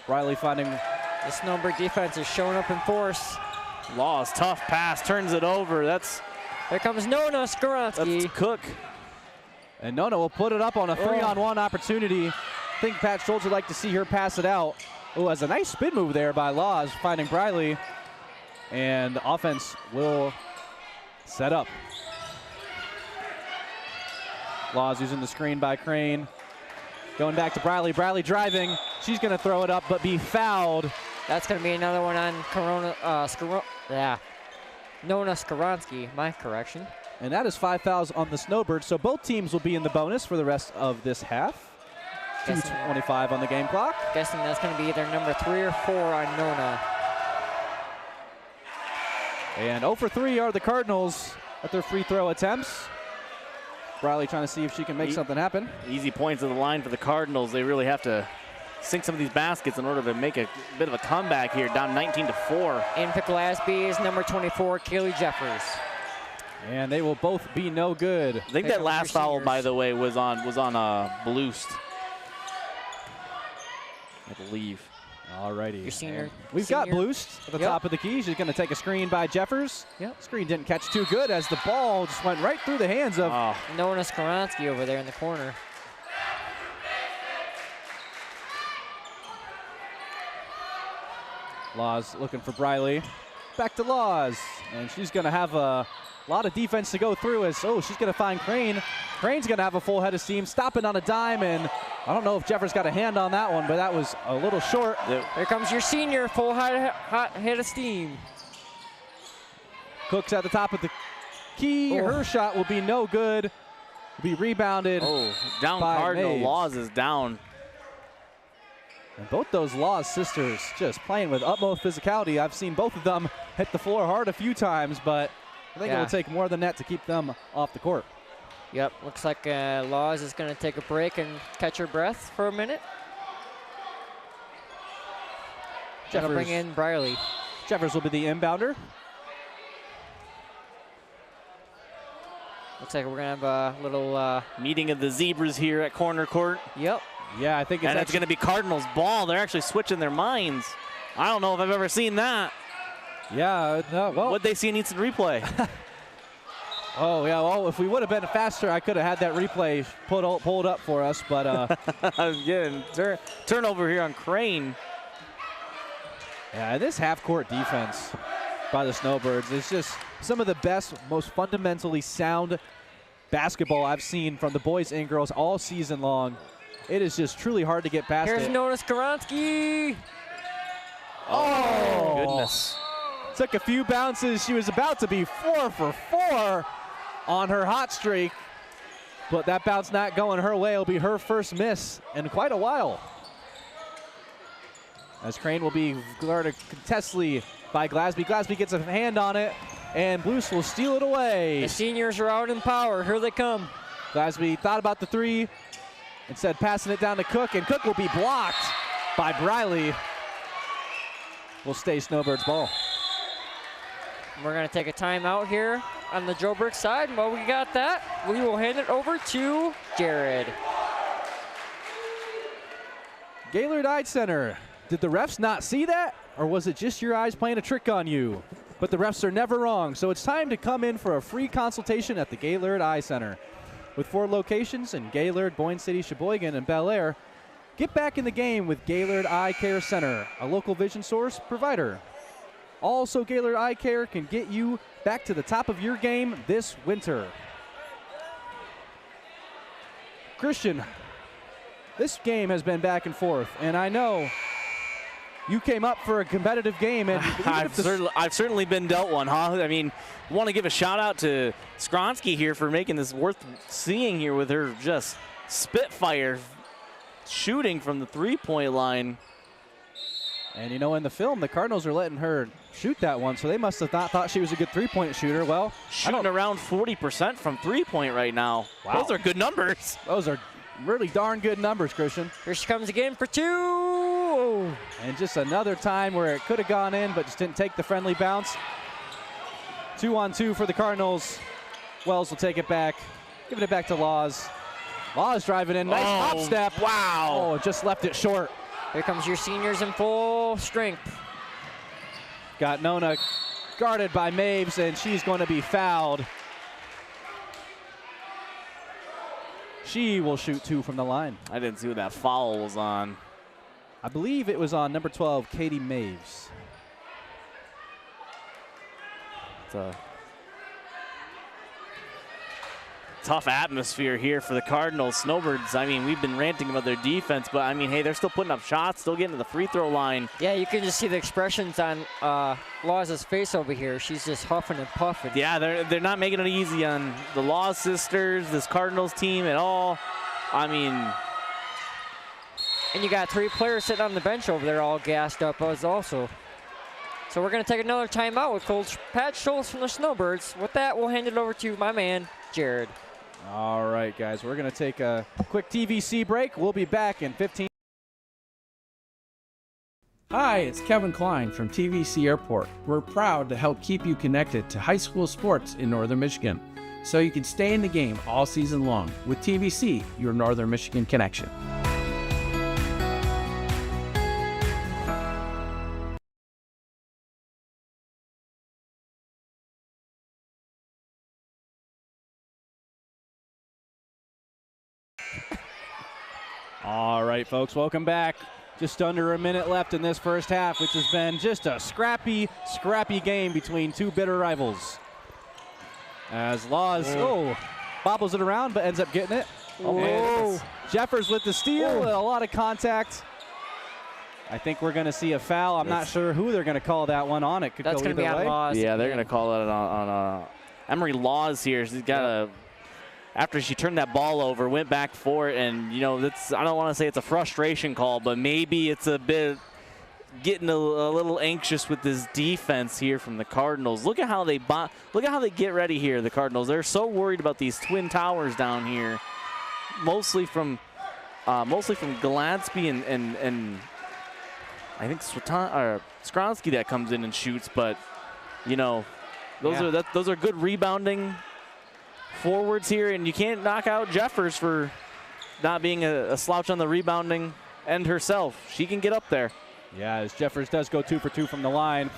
Riley finding... The Snowbird defense is showing up in force. Laws, tough pass, turns it over. Here comes Nona Skoronsky. That's Cook. And Nona will put it up on a 3-on-1 opportunity. I think Pat Schultz would like to see her pass it out. Oh, has a nice spin move there by Laws, finding Briley. And the offense will set up. Laws using the screen by Crane. Going back to Briley. Briley driving. She's going to throw it up, but be fouled. That's going to be another one on Nona Skoronsky, my correction. And that is 5 fouls on the Snowbirds, so both teams will be in the bonus for the rest of this half. 2:25 on the game clock. Guessing that's going to be either number 3 or 4 on Nona. And 0 for 3 are the Cardinals at their free throw attempts. Briley trying to see if she can make something happen. Easy points of the line for the Cardinals. They really have to sink some of these baskets in order to make a bit of a comeback here, down 19-4. In for Glasby is number 24, Kaylee Jeffers. And they will both be no good. I think that last foul, by the way, was on Bloost, I believe. Alrighty. Your senior. We've got Bloost at the top of the key. She's going to take a screen by Jeffers. Yep. Screen didn't catch too good as the ball just went right through the hands of Nona Skoronsky over there in the corner. Laws looking for Briley. Back to Laws. And she's going to have a lot of defense to go through as, she's going to find Crane. Crane's going to have a full head of steam, stopping on a dime, and I don't know if Jeffers got a hand on that one, but that was a little short. Here comes your senior, full hot head of steam. Cook's at the top of the key. Her shot will be no good. Will be rebounded. Down Cardinal. Maves. Laws is down. And both those Laws sisters just playing with utmost physicality. I've seen both of them hit the floor hard a few times, but I think it will take more than that to keep them off the court. Yep, looks like Laws is going to take a break and catch her breath for a minute. Gonna bring in Briley. Jeffers will be the inbounder. Looks like we're going to have a little meeting of the Zebras here at corner court. Yep. Yeah, I think it's going to be Cardinals ball. They're actually switching their minds. I don't know if I've ever seen that. Yeah, what'd they see in instant replay? If we would have been faster, I could have had that replay pulled up for us, but again, turnover here on Crane. Yeah, this half-court defense by the Snowbirds is just some of the best, most fundamentally sound basketball I've seen from the boys and girls all season long. It is just truly hard to get past it. Here's Nona Skoronsky. Oh, goodness. Took a few bounces. She was about to be 4 for 4 on her hot streak, but that bounce not going her way. It'll be her first miss in quite a while. As Crane will be guarded contestedly by Glasby. Glasby gets a hand on it, and Blues will steal it away. The seniors are out in power. Here they come. Glasby thought about the three, instead passing it down to Cook, and Cook will be blocked by Briley. Will stay Snowbirds ball. We're going to take a timeout here on the Joburg side. While we got that, we will hand it over to Jared. Gaylord Eye Center. Did the refs not see that? Or was it just your eyes playing a trick on you? But the refs are never wrong, so it's time to come in for a free consultation at the Gaylord Eye Center. With 4 locations in Gaylord, Boyne City, Sheboygan, and Bel Air, get back in the game with Gaylord Eye Care Center, a local vision source provider. Also, Gaylord Eye Care can get you back to the top of your game this winter. Christian, this game has been back and forth, and I know you came up for a competitive game. And I've certainly been dealt one, huh? I mean, want to give a shout out to Skoronsky here for making this worth seeing here with her just spitfire shooting from the three-point line. And you know, in the film, the Cardinals are letting her shoot that one, so they must have not thought she was a good three-point shooter. Well, shooting around 40% from three-point right now. Wow. Those are good numbers. Those are really darn good numbers, Christian. Here she comes again for 2. And just another time where it could have gone in, but just didn't take the friendly bounce. 2-on-2 for the Cardinals. Wells will take it back, giving it back to Laws. Laws driving in, nice hop step. Wow. Oh, just left it short. Here comes your seniors in full strength. Got Nona guarded by Maves, and she's going to be fouled. She will shoot 2 from the line. I didn't see what that foul was on. I believe it was on number 12, Katie Maves. It's a tough atmosphere here for the Cardinals. Snowbirds, I mean, we've been ranting about their defense, but I mean, hey, they're still putting up shots, still getting to the free throw line. Yeah, you can just see the expressions on Law's face over here. She's just huffing and puffing. Yeah, they're not making it easy on the Law sisters, this Cardinals team at all. I mean, and you got 3 players sitting on the bench over there all gassed up as also. So we're going to take another timeout with Coach Pat Schultz from the Snowbirds. With that, we'll hand it over to my man, Jared. All right, guys, we're going to take a quick TVC break. We'll be back in 15. Hi, it's Kevin Klein from TVC Airport. We're proud to help keep you connected to high school sports in Northern Michigan, so you can stay in the game all season long with TVC, your Northern Michigan connection. All right, folks, welcome back. Just under a minute left in this first half, which has been just a scrappy game between 2 bitter rivals. As Laws, bobbles it around, but ends up getting it. And Jeffers with the steal, a lot of contact. I think we're going to see a foul. I'm not sure who they're going to call that one on. It could go either way. That's going to be on Laws. yeah, they're going to call it on Emery Laws here. She's got a. After she turned that ball over, went back for it, and I don't want to say it's a frustration call, but maybe it's a bit getting a little anxious with this defense here from the Cardinals. Look at how they get ready here. The Cardinals, they're so worried about these twin towers down here, mostly from Galansky and I think Skronsky that comes in and shoots, but those are good rebounding forwards here, and you can't knock out Jeffers for not being a slouch on the rebounding end herself. She can get up there. Yeah, as Jeffers does go 2 for 2 from the line.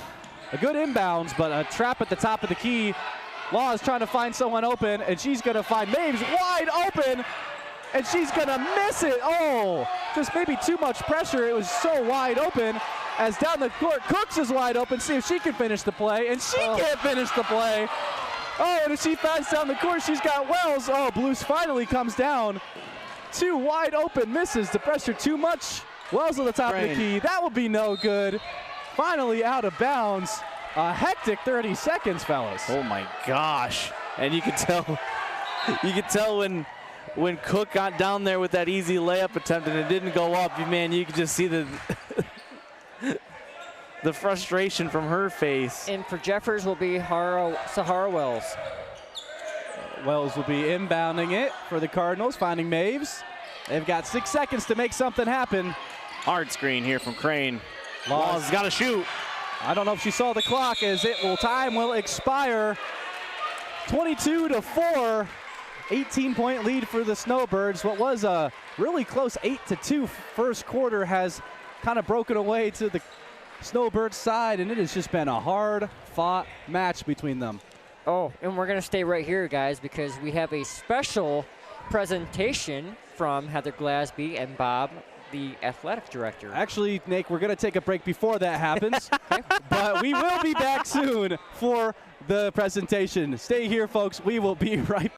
A good inbounds, but a trap at the top of the key. Law is trying to find someone open, and she's going to find Maves wide open, and she's going to miss it. Oh, just maybe too much pressure. It was so wide open. As down the court, Cooks is wide open. See if she can finish the play, and she can't finish the play. Oh, and if she finds down the court, she's got Wells. Oh, Blues finally comes down. 2 wide open misses. The pressure too much. Wells on the top of the key. That will be no good. Finally out of bounds. A hectic 30 seconds, fellas. Oh my gosh! And you could tell when Cook got down there with that easy layup attempt and it didn't go up. Man, you could just see the the frustration from her face. And for Jeffers will be Sahara Wells. Wells will be inbounding it for the Cardinals, finding Maves. They've got 6 seconds to make something happen. Hard screen here from Crane. Law's got to shoot. I don't know if she saw the clock as time will expire. 22-4, 18-point lead for the Snowbirds. What was a really close 8-2 first quarter has kind of broken away to the Snowbirds side, and it has just been a hard-fought match between them. Oh, and we're going to stay right here, guys, because we have a special presentation from Heather Glasby and Bob, the athletic director. Actually, Nick, we're going to take a break before that happens, but we will be back soon for the presentation. Stay here, folks. We will be right back.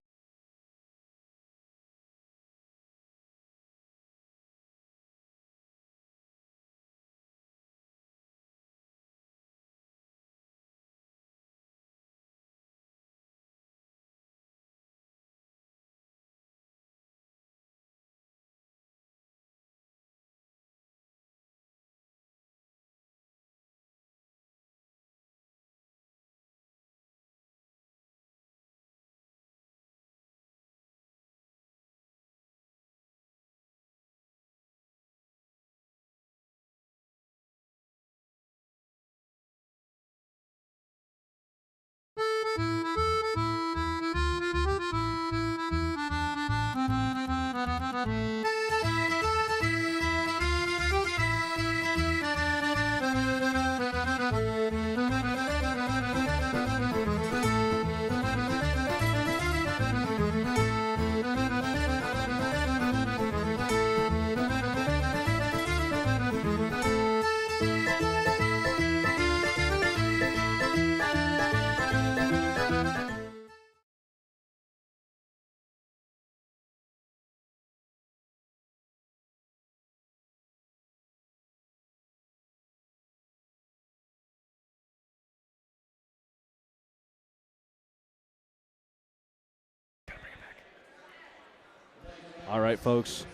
All right, folks.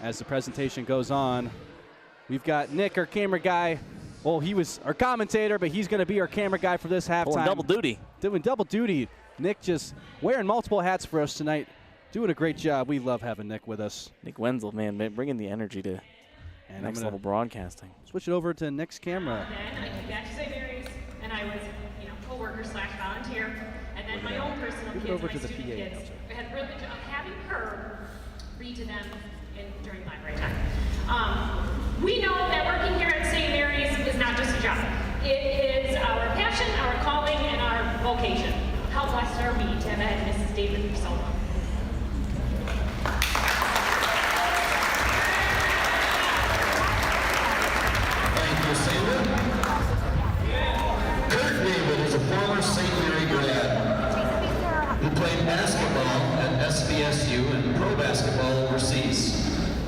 As the presentation goes on, we've got Nick, our camera guy. Well, he was our commentator, but he's going to be our camera guy for this halftime. Pulling double duty. Doing double duty. Nick just wearing multiple hats for us tonight. Doing a great job. We love having Nick with us. Nick Wenzel, man, bringing the energy to next level broadcasting. Switch it over to Nick's camera. Then I came back to St. Mary's, and I was, co-worker/volunteer, and then my own personal kids, over my to the student PA kids, announcer. I had the privilege of having her read to them during library time. We know that working here at St. Mary's is not just a job. It is our passion, our calling, and our vocation. How blessed are we to have had Mrs. David for so long? Thank you, Sandra. Kurt David is a former St. Mary grad who played basketball at SVSU and pro basketball overseas.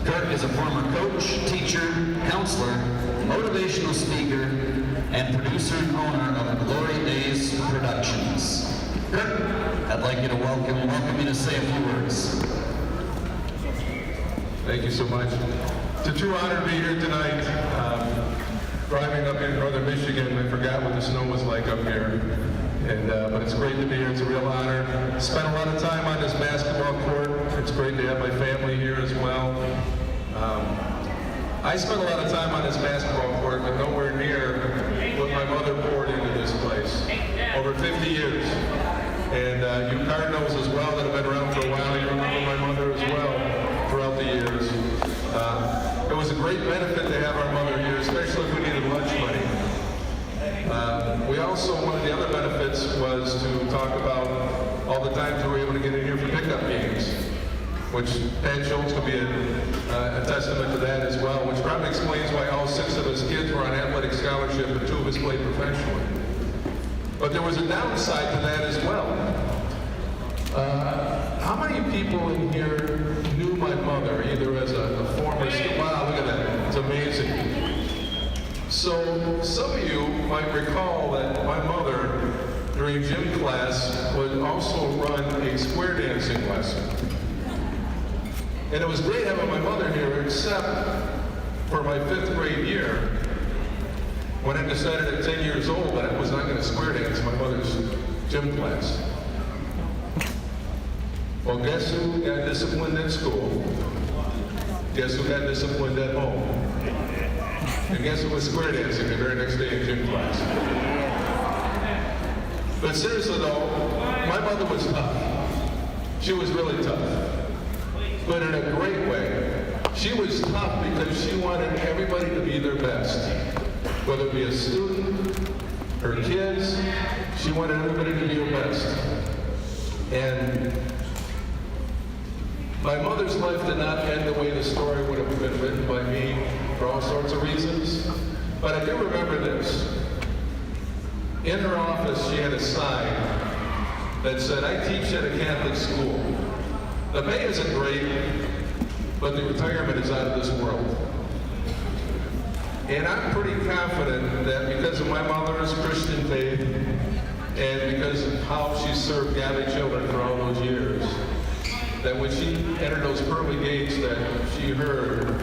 Kurt is a former coach, teacher, counselor, motivational speaker, and producer and owner of Glory Days Productions. Kurt, I'd like you to welcome you to say a few words. Thank you so much. It's a true honor to be here tonight. Driving up in northern Michigan, I forgot what the snow was like up here. But it's great to be here. It's a real honor. Spent a lot of time on this basketball court. It's great to have my family here as well. I spent a lot of time on this basketball court, but nowhere near what my mother poured into this place. Over 50 years. And you Cardinals as well that have been around for a while, you remember my mother as well throughout the years. It was a great benefit to have our mother here, especially if we needed lunch money. One of the other benefits was to talk about all the times we were able to get in here for pickup games, which Pat Schultz could be a testament to that as well, which probably explains why all 6 of us kids were on athletic scholarship and 2 of us played professionally. But there was a downside to that as well. How many people in here knew my mother, either as a former student? Wow, look at that, it's amazing. So some of you might recall that my mother, during gym class, would also run a square dancing lesson. And it was great having my mother here, except for my 5th grade year, when I decided at 10 years old that I was not going to square dance my mother's gym class. Well, guess who got disciplined at school? Guess who got disciplined at home? And guess who was square dancing the very next day in gym class? But seriously though, my mother was tough. She was really tough. But in a great way. She was tough because she wanted everybody to be their best. Whether it be a student, her kids, she wanted everybody to be her best. And my mother's life did not end the way the story would have been written by me for all sorts of reasons. But I do remember this. In her office, she had a sign that said, "I teach at a Catholic school. The pay isn't great, but the retirement is out of this world." And I'm pretty confident that because of my mother's Christian faith and because of how she served godly children for all those years, that when she entered those pearly gates that she heard,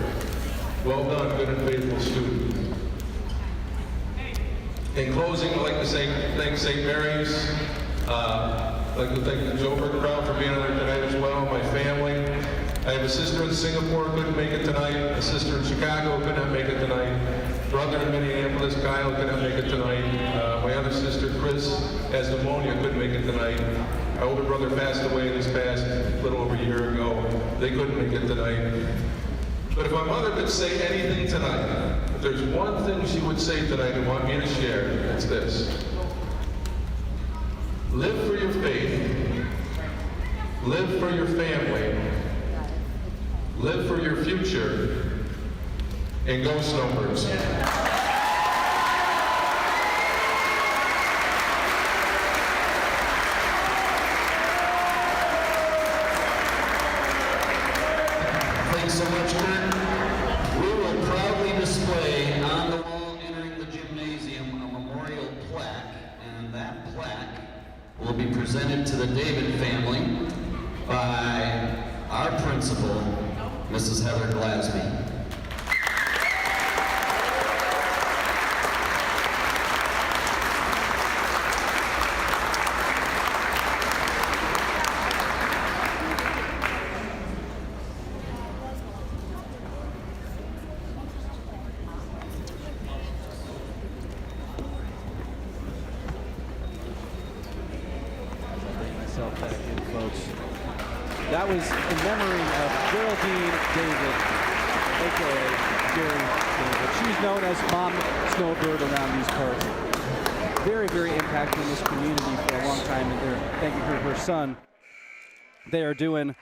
"Well done, good and faithful student." In closing, I'd like to thank St. Mary's. I'd like to thank the Joburg crowd for being there tonight as well, my family. I have a sister in Singapore who couldn't make it tonight, a sister in Chicago who could not make it tonight, brother in Minneapolis, Kyle, could not make it tonight. My other sister, Chris, has pneumonia, couldn't make it tonight. My older brother passed away this past little over a year ago. They couldn't make it tonight. But if my mother could say anything tonight, if there's one thing she would say tonight and want me to share, it's this. Live for your faith. Live for your family. Live for your future. And go Snowbirds. Thanks so much, Kurt. We will proudly display on the wall entering the gymnasium a memorial plaque, and that plaque will be presented to the David family by our principal, Mrs. Heather Glasby. That was in memory of Geraldine David, a.k.a. Jerry David. She's known as Mom Snowbird around these parts. Very, very impactful in this community for a long time, and they're thanking her son. They are doing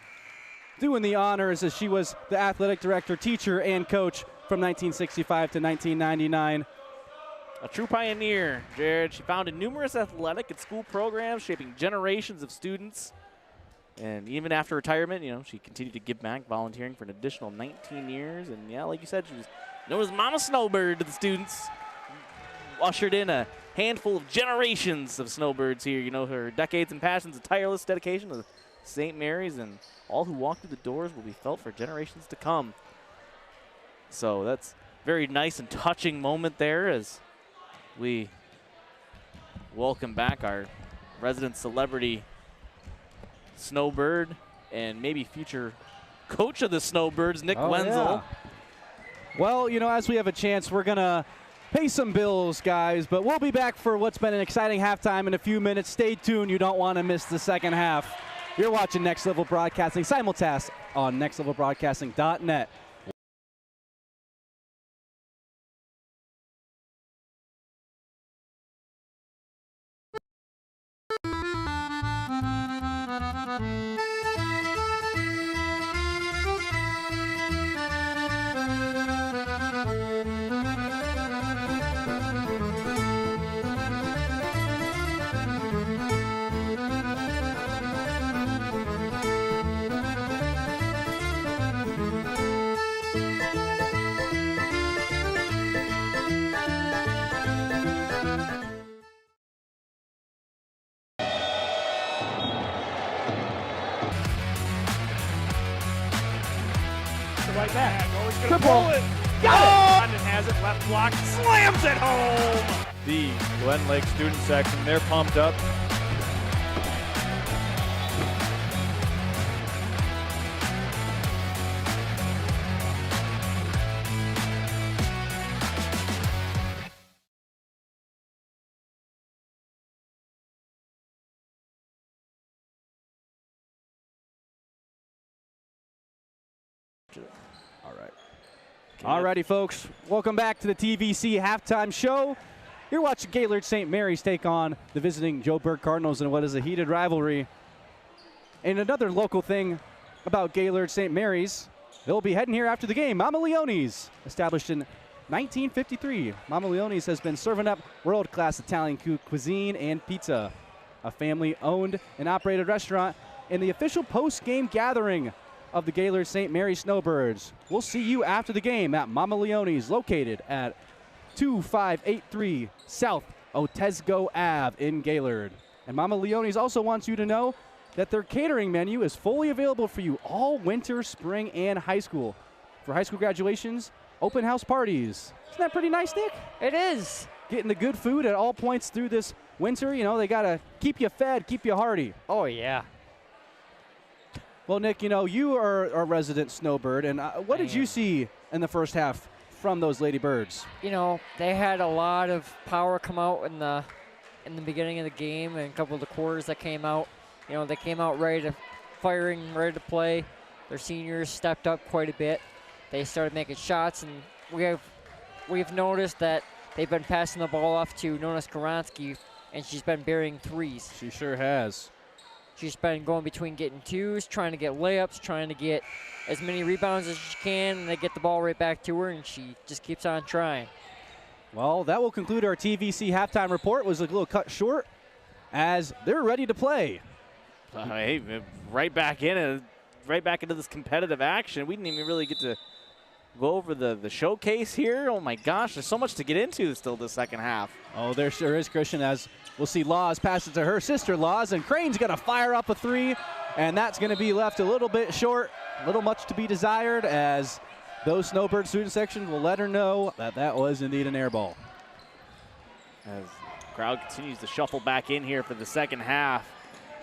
the honors, as she was the athletic director, teacher, and coach from 1965 to 1999. A true pioneer, Jared. She founded numerous athletic and school programs, shaping generations of students. And even after retirement, you know, she continued to give back, volunteering for an additional 19 years. And yeah, like you said, she was known as Mama Snowbird to the students. Ushered in a handful of generations of Snowbirds here. You know, her decades and passions, a tireless dedication to St. Mary's, and all who walk through the doors will be felt for generations to come. So that's a very nice and touching moment there as we welcome back our resident celebrity Snowbird and maybe future coach of the Snowbirds, Nick Wenzel. Yeah. Well, you know, as we have a chance, we're going to pay some bills, guys, but we'll be back for what's been an exciting halftime in a few minutes. Stay tuned. You don't want to miss the second half. You're watching Next Level Broadcasting, simulcast on nextlevelbroadcasting.net. Right back. He's going Good to pull ball. it. Got it! London has it. Left block. Slams it home. The Glen Lake student section, they're pumped up. Alrighty, folks, welcome back to the TVC halftime show. You're watching Gaylord St. Mary's take on the visiting Johanesburg Cardinals in what is a heated rivalry. And another local thing about Gaylord St. Mary's, they'll be heading here after the game. Mama Leone's, established in 1953. Mama Leone's has been serving up world-class Italian cuisine and pizza. A family-owned and operated restaurant and the official post-game gathering of the Gaylord St. Mary Snowbirds. We'll see you after the game at Mama Leone's, located at 2583 South Otesgo Ave in Gaylord. And Mama Leone's also wants you to know that their catering menu is fully available for you all winter, spring, and high school. For high school graduations, open house parties. Isn't that pretty nice, Nick? It is. Getting the good food at all points through this winter. You know, they got to keep you fed, keep you hearty. Oh, yeah. Well, Nick, you know, you are a resident Snowbird, and what did you see in the first half from those Lady Birds? You know, they had a lot of power come out in the beginning of the game, and a couple of the quarters that came out. You know, they came out ready to play. Their seniors stepped up quite a bit. They started making shots, and we've noticed that they've been passing the ball off to Nona Skaronski, and she's been burying threes. She sure has. She's been going between getting twos, trying to get layups, trying to get as many rebounds as she can, and they get the ball right back to her, and she just keeps on trying. Well, that will conclude our TVC halftime report. It was a little cut short as they're ready to play. Hey, right back into this competitive action. We didn't even really get to go over the showcase here. Oh my gosh, there's so much to get into still this second half. Oh, there sure is, Christian, as we'll see Laws pass it to her sister, Laws, and Crane's going to fire up a three. And that's going to be left a little bit short, a little much to be desired, as those Snowbird student sections will let her know that that was indeed an air ball. As the crowd continues to shuffle back in here for the second half.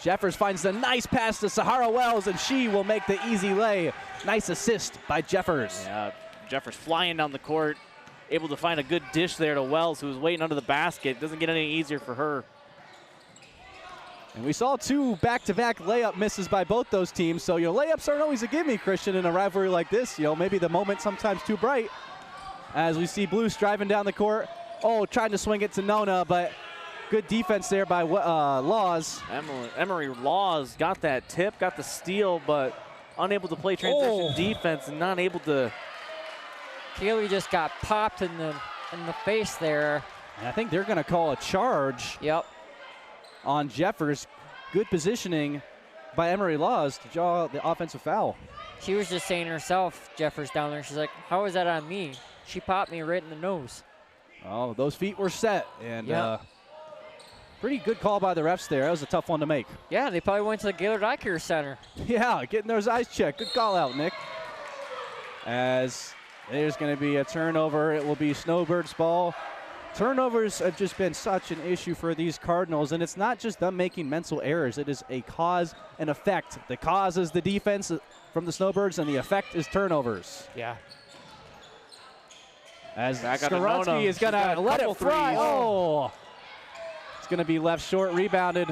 Jeffers finds a nice pass to Sahara Wells, and she will make the easy lay. Nice assist by Jeffers. Yeah, Jeffers flying down the court, able to find a good dish there to Wells, who was waiting under the basket. Doesn't get any easier for her. And we saw 2 back-to-back layup misses by both those teams. So, layups aren't always a gimme, Christian, in a rivalry like this. Maybe the moment sometimes too bright. As we see Blues driving down the court. Oh, trying to swing it to Nona, but good defense there by Laws. Emery Laws got that tip, got the steal, but unable to play transition defense and not able to. Kaylee just got popped in the face there. And I think they're going to call a charge. Yep. On Jeffers. Good positioning by Emery Laws to draw the offensive foul. She was just saying herself, Jeffers down there, she's like, how is that on me? She popped me right in the nose. Oh, those feet were set. And pretty good call by the refs there. That was a tough one to make. Yeah, they probably went to the Gaylord Eye Care Center. Yeah, getting those eyes checked. Good call out, Nick. As there's going to be a turnover. It will be Snowbirds ball. Turnovers have just been such an issue for these Cardinals, and it's not just them making mental errors. It is a cause and effect. The cause is the defense from the Snowbirds, and the effect is turnovers. Yeah. As Skoronsky is going to let it fly. Oh! It's going to be left short, rebounded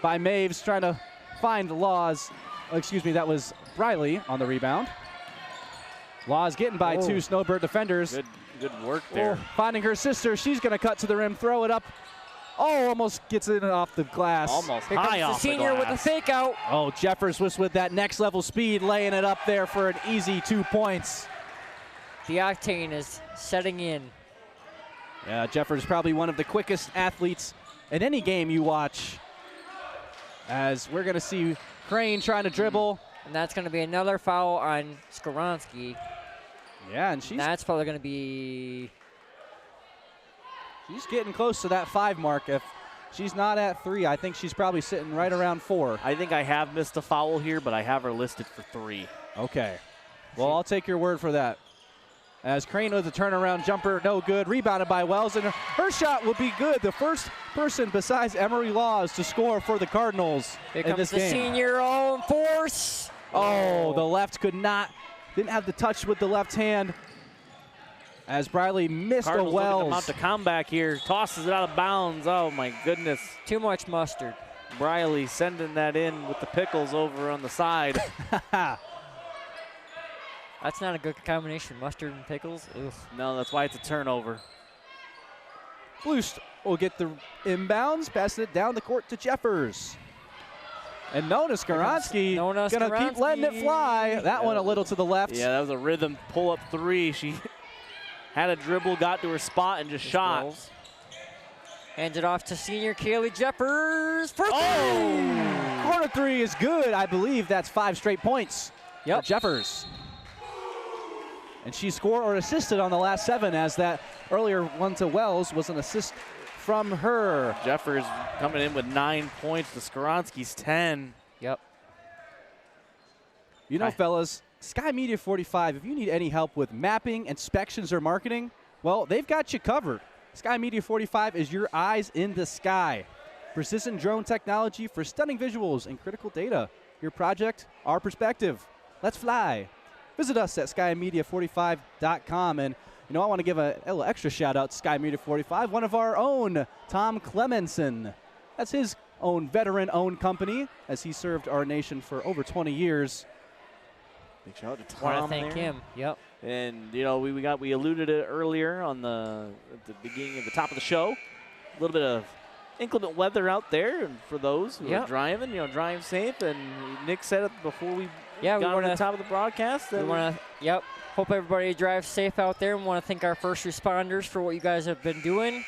by Maves, trying to find Laws. Oh, excuse me, that was Riley on the rebound. Laws getting by 2 Snowbird defenders. Good work there. Finding her sister. She's going to cut to the rim, throw it up. Oh, almost gets it off the glass. Almost Here high comes off the senior with the fake out. Oh, Jeffers was with that next level speed, laying it up there for an easy 2 points. The octane is setting in. Yeah, Jeffers probably one of the quickest athletes in any game you watch. As we're going to see Crane trying to dribble. And that's going to be another foul on Skoronsky. Yeah, and that's probably going to be. She's getting close to that 5 mark. If she's not at 3, I think she's probably sitting right around 4. I think I have missed a foul here, but I have her listed for 3. Okay. Well, I'll take your word for that. As Crane with a turnaround jumper, no good. Rebounded by Wells, and her shot will be good. The first person besides Emery Laws to score for the Cardinals Here in comes this game. The senior on force. Oh, the left didn't have the touch with the left hand. As Briley missed Cardinals a Wells. looking to mount the comeback here, tosses it out of bounds. Oh my goodness. Too much mustard. Briley sending that in with the pickles over on the side. That's not a good combination, mustard and pickles. Ugh. No, that's why it's a turnover. Blues will get the inbounds, passing it down the court to Jeffers. And Nona Skoronsky going to keep letting it fly. That one a little to the left. Yeah, that was a rhythm pull-up 3. She had a dribble, got to her spot, and just shot. Goals. Hands it off to senior Kaylee Jeffers for 3. Oh! Corner 3 is good. I believe that's 5 straight points for Jeffers. And she scored or assisted on the last 7, as that earlier one to Wells was an assist from her. Jeffers coming in with 9 points to Skoronsky's 10. Yep. You know, fellas, Sky Media 45, if you need any help with mapping, inspections, or marketing, well, they've got you covered. Sky Media 45 is your eyes in the sky. Precision drone technology for stunning visuals and critical data. Your project, our perspective. Let's fly. Visit us at skymedia45.com. And, you know, I want to give a little extra shout out to Sky Media 45, one of our own, Tom Clemenson. That's his own veteran-owned company, as he served our nation for over 20 years. Big shout out to Tom. Want to thank him. Yep. And, you know, we alluded it earlier on at the beginning of the top of the show. A little bit of inclement weather out there, and for those who are driving, you know, drive safe. And Nick said it before we got on the top of the broadcast. We want to, hope everybody drives safe out there. We want to thank our first responders for what you guys have been doing.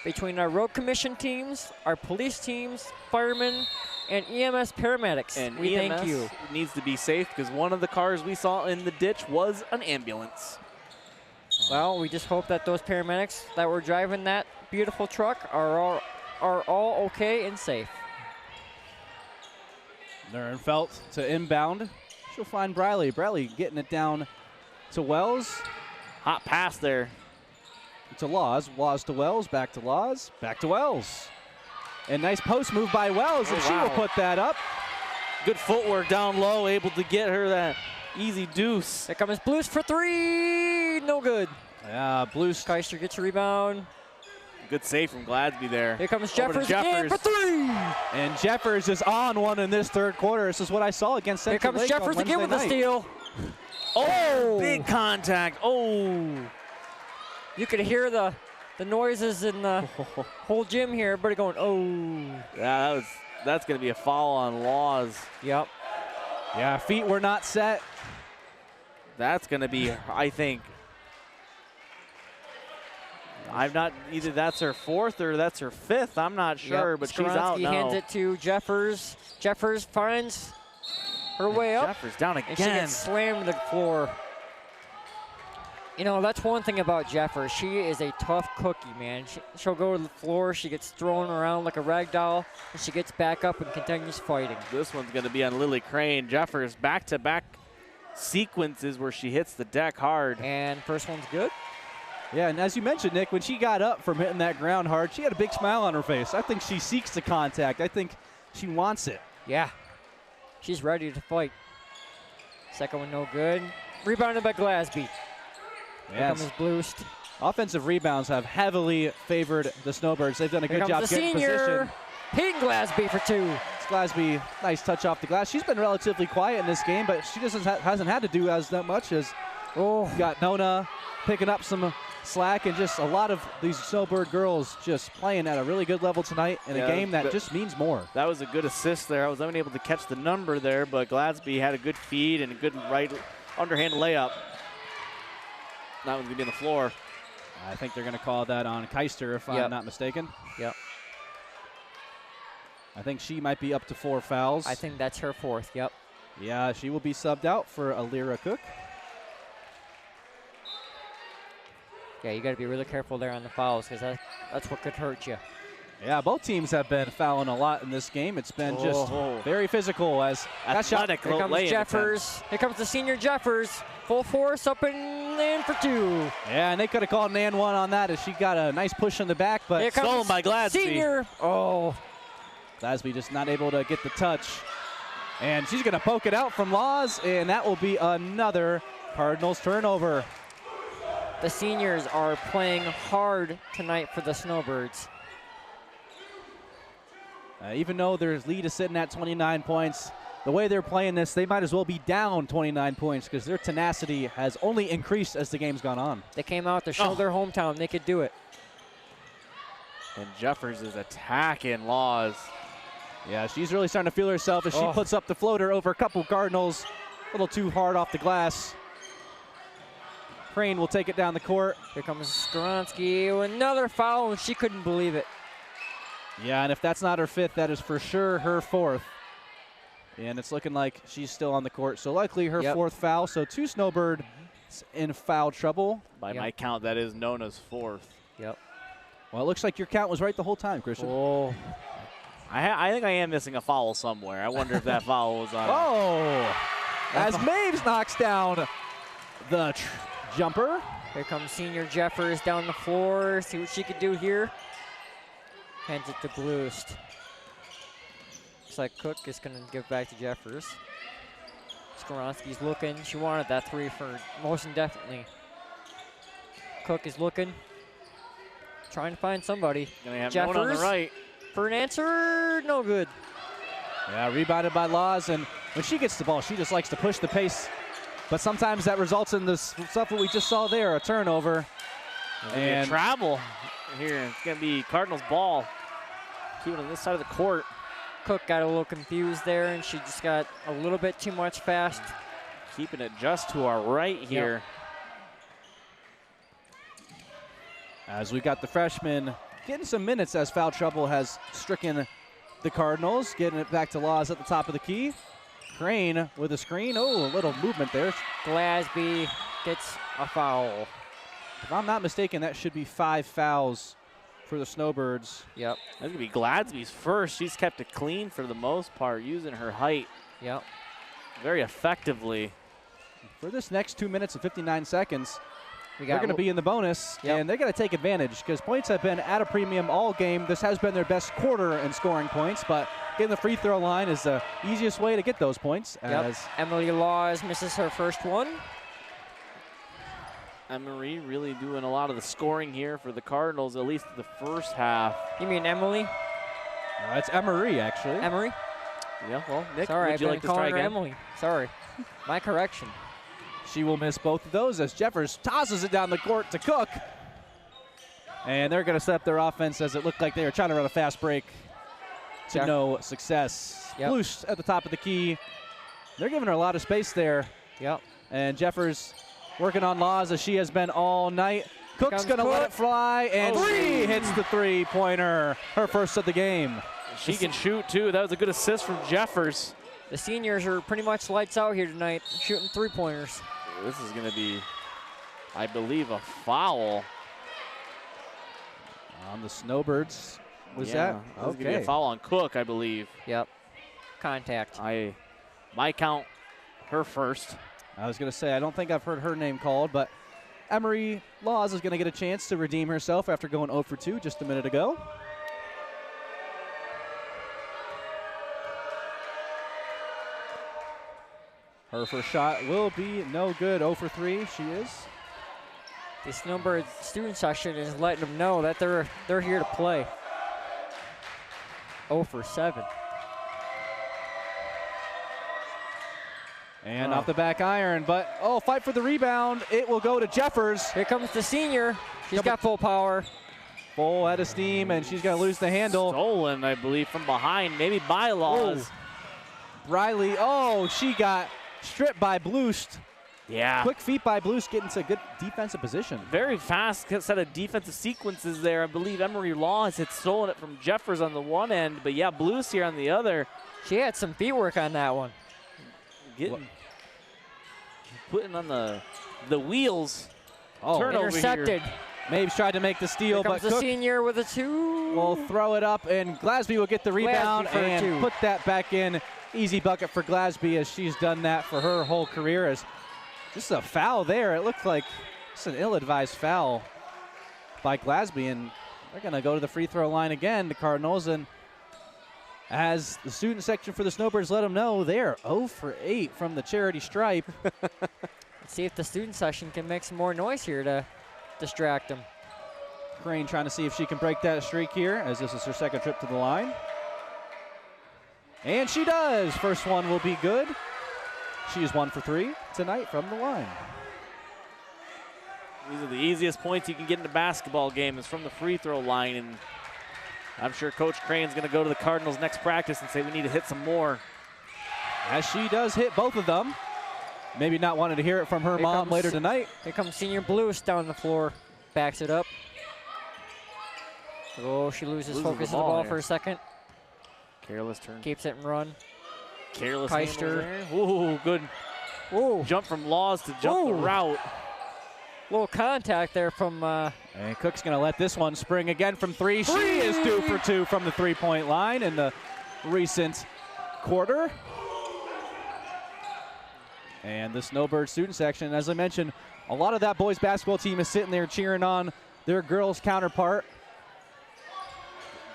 Between our road commission teams, our police teams, firemen, and EMS paramedics. And we EMS thank you. Needs to be safe, because one of the cars we saw in the ditch was an ambulance. Well, we just hope that those paramedics that were driving that beautiful truck are all okay and safe. Nirenfeld to inbound. She'll find Briley. Briley getting it down to Wells. Hot pass there. To Laws. Laws to Wells. Back to Laws. Back to Wells. And nice post move by Wells, and she will put that up. Good footwork down low, able to get her that easy deuce. Here comes Blues for three. No good. Yeah, Blues. Keister gets a rebound. Good save from Gladsby there. Here comes Jeffers again for three. And Jeffers is on one in this third quarter. This is what I saw against Central Here comes Lake Jeffers on again with Wednesday the night. steal. Oh, big contact. Oh. You could hear the noises in the whole gym here. Everybody going, oh. Yeah, that's going to be a foul on Laws. Yep. Yeah, feet were not set. That's going to be, I think, either that's her fourth or that's her fifth. I'm not sure, but she's out now. Hands it to Jeffers. Jeffers finds her way up. Jeffers down again. And she gets slammed to the floor. You know, that's one thing about Jeffers. She is a tough cookie, man. She'll go to the floor. She gets thrown around like a rag doll, and she gets back up and continues fighting. This one's going to be on Lily Crane. Jeffers back-to-back sequences where she hits the deck hard. And first one's good. Yeah, and as you mentioned, Nick, when she got up from hitting that ground hard, she had a big smile on her face. I think she seeks the contact. I think she wants it. Yeah. She's ready to fight. Second one no good. Rebounded by Gladsby. Yes. Here comes Bloost. Offensive rebounds have heavily favored the Snowbirds. They've done a good job getting position. Peyton Gladsby for two. It's Gladsby, nice touch off the glass. She's been relatively quiet in this game, but she hasn't had to do as that much as got Nona picking up some slack, and just a lot of these Snowbird girls just playing at a really good level tonight in a game that just means more. That was a good assist there. I was unable to catch the number there, but Gladsby had a good feed and a good right underhand layup. That one's going to be on the floor. I think they're going to call that on Keister, if I'm not mistaken. Yep. I think she might be up to 4 fouls. I think that's her fourth, yep. Yeah, she will be subbed out for Alira Cook. Yeah, you got to be really careful there on the fouls, because that's what could hurt you. Yeah, both teams have been fouling a lot in this game. It's been just very physical as athletic. Here comes Jeffers. Here comes the senior Jeffers. Full force up and in for two. Yeah, and they could have called an and one on that as she got a nice push in the back, but stolen by Gladsby. Senior. Oh. Gladsby just not able to get the touch. And she's going to poke it out from Laws, and that will be another Cardinals turnover. The seniors are playing hard tonight for the Snowbirds. Even though their lead is sitting at 29 points, the way they're playing this, they might as well be down 29 points because their tenacity has only increased as the game's gone on. They came out to show their hometown they could do it. And Jeffers is attacking Laws. Yeah, she's really starting to feel herself as she puts up the floater over a couple Cardinals. A little too hard off the glass. Crane will take it down the court. Here comes Skoronsky with another foul, and she couldn't believe it. Yeah, and if that's not her fifth, that is for sure her fourth. And it's looking like she's still on the court, so likely her fourth foul. So 2 Snowbirds in foul trouble. By my count, that is Nona's fourth. Yep. Well, it looks like your count was right the whole time, Christian. Oh. I think I am missing a foul somewhere. I wonder if that foul was on. Oh! As Maves knocks down the jumper. Here comes senior Jeffers down the floor. See what she could do here. Hands it to Bloost. Looks like Cook is going to give back to Jeffers. Skoronsky's looking. She wanted that three for most indefinitely. Cook is looking. Trying to find somebody. Gonna have Jeffers no one on the right. For an answer, no good. Yeah, rebounded by Laws, and when she gets the ball, she just likes to push the pace. But sometimes that results in this stuff that we just saw there, a turnover. And travel here. It's going to be Cardinals ball. Keep it on this side of the court. Cook got a little confused there, and she just got a little bit too much fast. Keeping it just to our right here. As we got the freshman getting some minutes as foul trouble has stricken the Cardinals. Getting it back to Laws at the top of the key. Crane with a screen. Oh, a little movement there. Gladsby gets a foul. If I'm not mistaken, that should be 5 fouls for the Snowbirds. Yep. That's going to be Gladsby's first. She's kept it clean for the most part, using her height Yep. very effectively. For this next 2 minutes and 59 seconds, We they're got going to be in the bonus, Yep. and they're going to take advantage because points have been at a premium all game. This has been their best quarter in scoring points, but getting the free throw line is the easiest way to get those points. Yep. As Emily Laws misses her first one. Emery really doing a lot of the scoring here for the Cardinals, at least the first half. You mean Emily? it's Emery, actually. Emery? Yeah, well, Nick, Sorry, would I've you been like to try calling her again? Emily. Sorry. My correction. She will miss both of those as Jeffers tosses it down the court to Cook. And they're going to set up their offense as it looked like they were trying to run a fast break to no success. Yep. Loose at the top of the key. They're giving her a lot of space there. Yep. And Jeffers working on Laws as she has been all night. Cook's going to let it fly, and she hits the three-pointer, her first of the game. She can shoot, too. That was a good assist from Jeffers. The seniors are pretty much lights out here tonight, shooting three-pointers. This is going to be, I believe, a foul. On the Snowbirds. Was Yeah, that? This is going to be a foul on Cook, I believe. Yep. Contact. My count, her first. I was going to say, I don't think I've heard her name called, but Emery Laws is going to get a chance to redeem herself after going 0 for 2 just a minute ago. Her first shot will be no good. 0 for 3, she is. The Snowbird student section is letting them know that they're here to play. 0 for 7. And off the back iron, but fight for the rebound. It will go to Jeffers. Here comes the senior. She's got full power. Full head of steam, and she's going to lose the handle. Stolen, I believe, from behind, maybe by Laws. Riley, she got stripped by Bloost. Yeah. Quick feet by Bloost, getting to a good defensive position. Very fast set of defensive sequences there. I believe Emery Laws had stolen it from Jeffers on the one end, but yeah, Blues here on the other. She had some feet work on that one. Putting on the wheels. Turnover intercepted. Here. Maves tried to make the steal, Here comes but the Cook senior with a 2. will throw it up, and Glasby will get the rebound for a and 2. put that back in. Easy bucket for Glasby, as she's done that for her whole career. As just a foul there. It looked like just an ill-advised foul by Glasby, and they're going to go to the free throw line again, the Cardinals. And as the student section for the Snowbirds let them know, they're 0 for 8 from the charity stripe. Let's see if the student section can make some more noise here to distract them. Crane trying to see if she can break that streak here, as this is her second trip to the line. And she does. First one will be good. She is 1 for 3 tonight from the line. These are the easiest points you can get in a basketball game is from the free throw line, and I'm sure Coach Crane's going to go to the Cardinals next practice and say we need to hit some more. As she does hit both of them. Maybe not wanting to hear it from her mom later tonight. Here comes senior Blues down the floor. Backs it up. She loses focus of the ball for a second. Careless turn. Keeps it and run. Careless Keister. there. Ooh, good. Ooh. Jump from Laws to jump the route. Little contact there from and Cook's going to let this one spring again from 3. She is 2 for 2 from the three-point line in the recent quarter. And the Snowbird student section, as I mentioned, a lot of that boys basketball team is sitting there cheering on their girls' counterpart.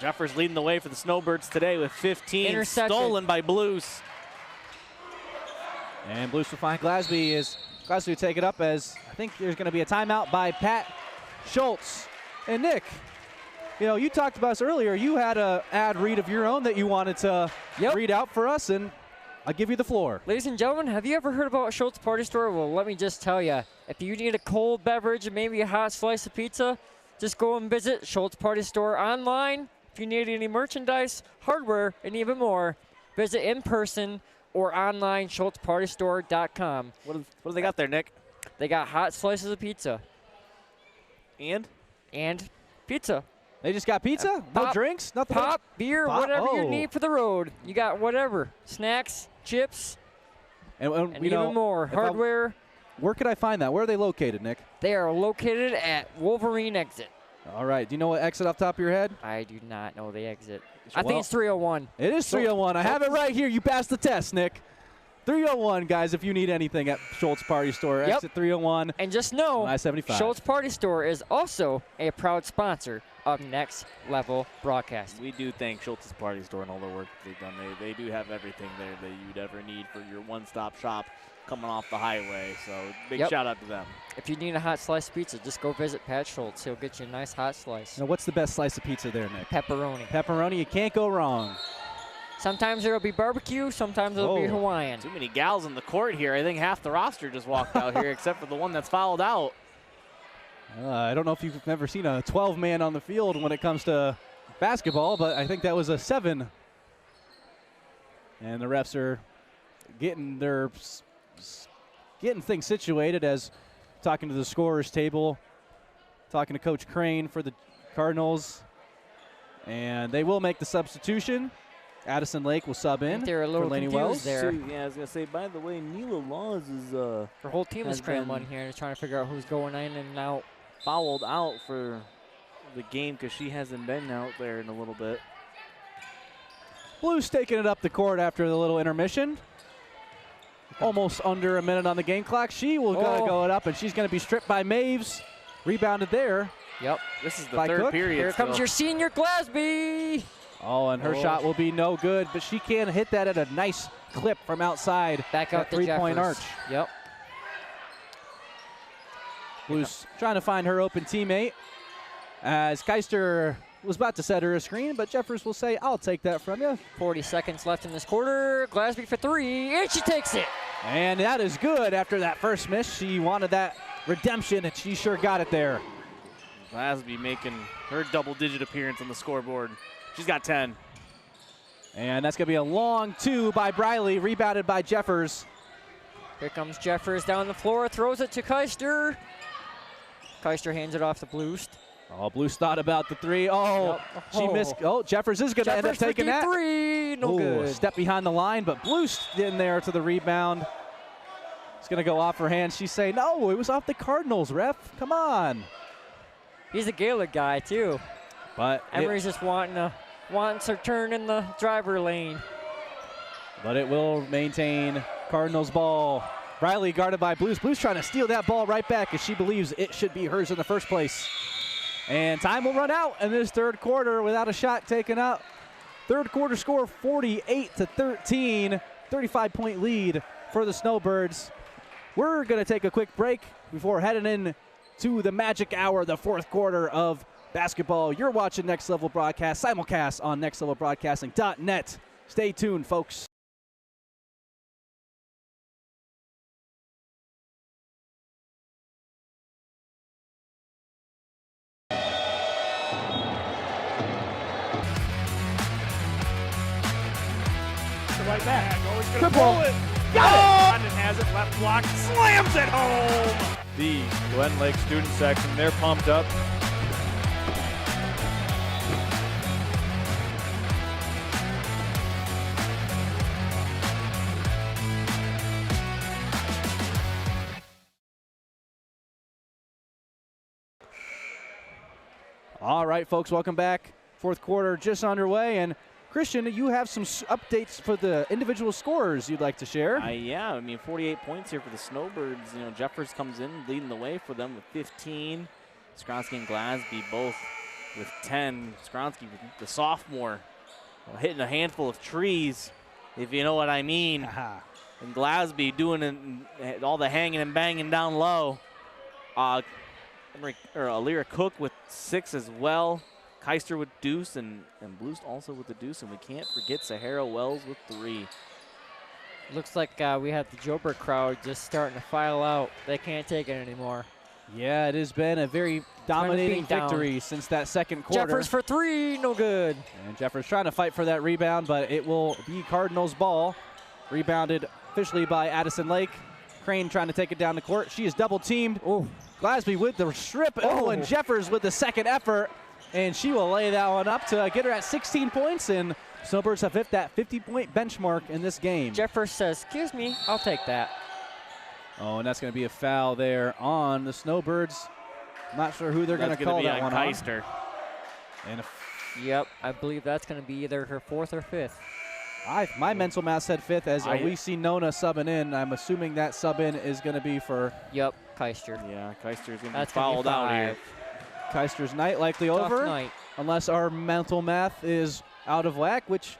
Jeffers leading the way for the Snowbirds today with 15. Intercepted. Stolen by Blues. And Blues will find Glasby. Glasby will take it up, as I think there's going to be a timeout by Pat Schultz. And Nick, you talked about us earlier. You had an ad read of your own that you wanted to read out for us, and I'll give you the floor. Ladies and gentlemen, have you ever heard about Schultz Party Store? Well, let me just tell you, if you need a cold beverage and maybe a hot slice of pizza, just go and visit Schultz Party Store online. If you need any merchandise, hardware, and even more, visit in person or online, SchultzPartyStore.com. What do they got there, Nick? They got hot slices of pizza. And pizza. They just got pizza? No drinks? Nothing? Pop, beer, whatever you Oh. need for the road. You got whatever. Snacks, chips, and even more. Hardware. Where could I find that? Where are they located, Nick? They are located at Wolverine Exit. All right. Do you know what exit off the top of your head? I do not know the exit. I think it's 301. It is 301. I have it right here. You passed the test, Nick. 301, guys, if you need anything at Schultz Party Store. Yep. Exit 301. And just know, I-75. Schultz Party Store is also a proud sponsor of Next Level Broadcast. We do thank Schultz's Party Store and all the work they've done. They do have everything there that you'd ever need for your one-stop shop coming off the highway. So big shout out to them. If you need a hot slice pizza, just go visit Pat Schultz. He'll get you a nice hot slice. Now, what's the best slice of pizza there, Nick? Pepperoni. Pepperoni, you can't go wrong. Sometimes it'll be barbecue, sometimes it'll be Hawaiian. Too many gals in the court here. I think half the roster just walked out here except for the one that's fouled out. I don't know if you've ever seen a 12-man on the field when it comes to basketball, but I think that was a 7. And the refs are getting things situated as talking to the scorers table, talking to Coach Crane for the Cardinals. And they will make the substitution. Addison Lake will sub in they're a little for Laney confused Wells. there. So, yeah, I was going to say, by the way, Mila Laws is Her whole team is scrambling here and trying to figure out who's going in and out. Fouled out for the game because she hasn't been out there in a little bit. Blues taking it up the court after the little intermission. Almost under a minute on the game clock. She will go it up, and she's going to be stripped by Maves. Rebounded there. Yep. This is the third period. Here comes your senior Glasby. Oh, and her shot will be no good, but she can hit that at a nice clip from outside. Back out the three-point arch. Yep. Blues trying to find her open teammate. As Keister was about to set her a screen, but Jeffers will say, I'll take that from you. 40 seconds left in this quarter. Glasby for 3, and she takes it. And that is good after that first miss. She wanted that redemption, and she sure got it there. Glasby making her double-digit appearance on the scoreboard. She's got 10. And that's going to be a long 2 by Briley, rebounded by Jeffers. Here comes Jeffers down the floor, throws it to Keister. Keister hands it off to Bluest. Oh, Blues thought about the 3. Oh, she missed. Oh, Jeffers is going to end up taking that. 3, no good. Step behind the line, but Blues in there to the rebound. It's going to go off her hand. She's saying, no, it was off the Cardinals, ref. Come on. He's a Gaylord guy, too. But Emery's just wants her turn in the driver lane. But it will maintain Cardinals ball. Briley guarded by Blues. Blues trying to steal that ball right back as she believes it should be hers in the first place. And time will run out in this third quarter without a shot taken up. Third quarter score 48-13, 35-point lead for the Snowbirds. We're going to take a quick break before heading in to the magic hour, the fourth quarter of basketball. You're watching Next Level Broadcast, simulcast on nextlevelbroadcasting.net. Stay tuned, folks. Right back. Always going to pull it. Got it! London has it. Left block. Slams it home. The Glen Lake student section, they're pumped up. All right, folks, welcome back. Fourth quarter just underway, and Christian, you have some updates for the individual scorers you'd like to share. Yeah, I mean, 48 points here for the Snowbirds. You know, Jeffers comes in leading the way for them with 15. Skronsky and Glasby both with 10. Skronsky, the sophomore, hitting a handful of trees, if you know what I mean. And Glasby doing all the hanging and banging down low. Alira Cook with 6 as well. Keister with deuce, and Blues also with the deuce, and we can't forget Sahara Wells with 3. Looks like we have the Joburg crowd just starting to file out. They can't take it anymore. Yeah, it has been a very dominating victory since that second quarter. Jeffers for 3, no good. And Jeffers trying to fight for that rebound, but it will be Cardinals ball. Rebounded officially by Addison Lake. Crane trying to take it down the court. She is double teamed. Oh, Glasby with the strip. Oh, and Jeffers with the second effort. And she will lay that one up to get her at 16 points. And Snowbirds have hit that 50-point benchmark in this game. Jeffers says, excuse me, I'll take that. Oh, and that's going to be a foul there on the Snowbirds. Not sure who they're going to call that one on. Keister. And Yep, I believe that's going to be either her 4th or 5th. my mental math said 5th as we see Nona subbing in. I'm assuming that sub in is going to be for. Yep, Keister. Yeah, Keister's going to be That's fouled out here. Keister's night likely Tough over. night. Unless our mental math is out of whack, which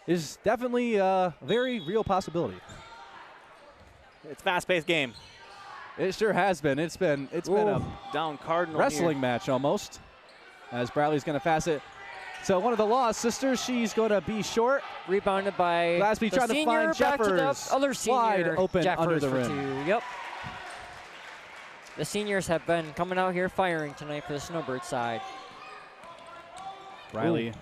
is definitely a very real possibility. It's a fast-paced game. It sure has been. It's been a Down Cardinal wrestling here. match almost. As Bradley's going to pass it. So one of the Laws sisters, she's going to be short. Rebounded by Glasby the trying to senior, find back to Jeffers. the other senior. Wide open Jeffers under the for rim. 2. Yep. The seniors have been coming out here firing tonight for the Snowbird side. Riley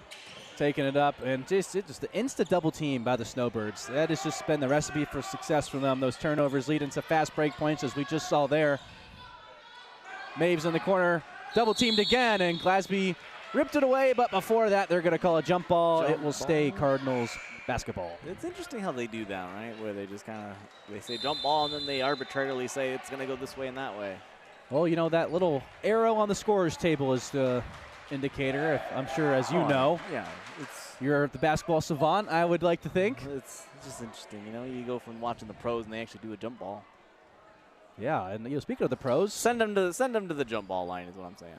taking it up, and just the insta double team by the Snowbirds. That has just been the recipe for success for them. Those turnovers lead into fast break points, as we just saw there. Maves in the corner, double teamed again, and Glasby ripped it away, but before that, they're going to call a jump ball. It will stay Cardinals basketball. It's interesting how they do that, right? Where they just they say jump ball, and then they arbitrarily say it's going to go this way and that way. Well, you know, that little arrow on the scorer's table is the indicator, I'm sure, as you know. Yeah. You're the basketball savant, I would like to think. It's just interesting, you know. You go from watching the pros, and they actually do a jump ball. Yeah, and speaking of the pros, send them to the jump ball line is what I'm saying.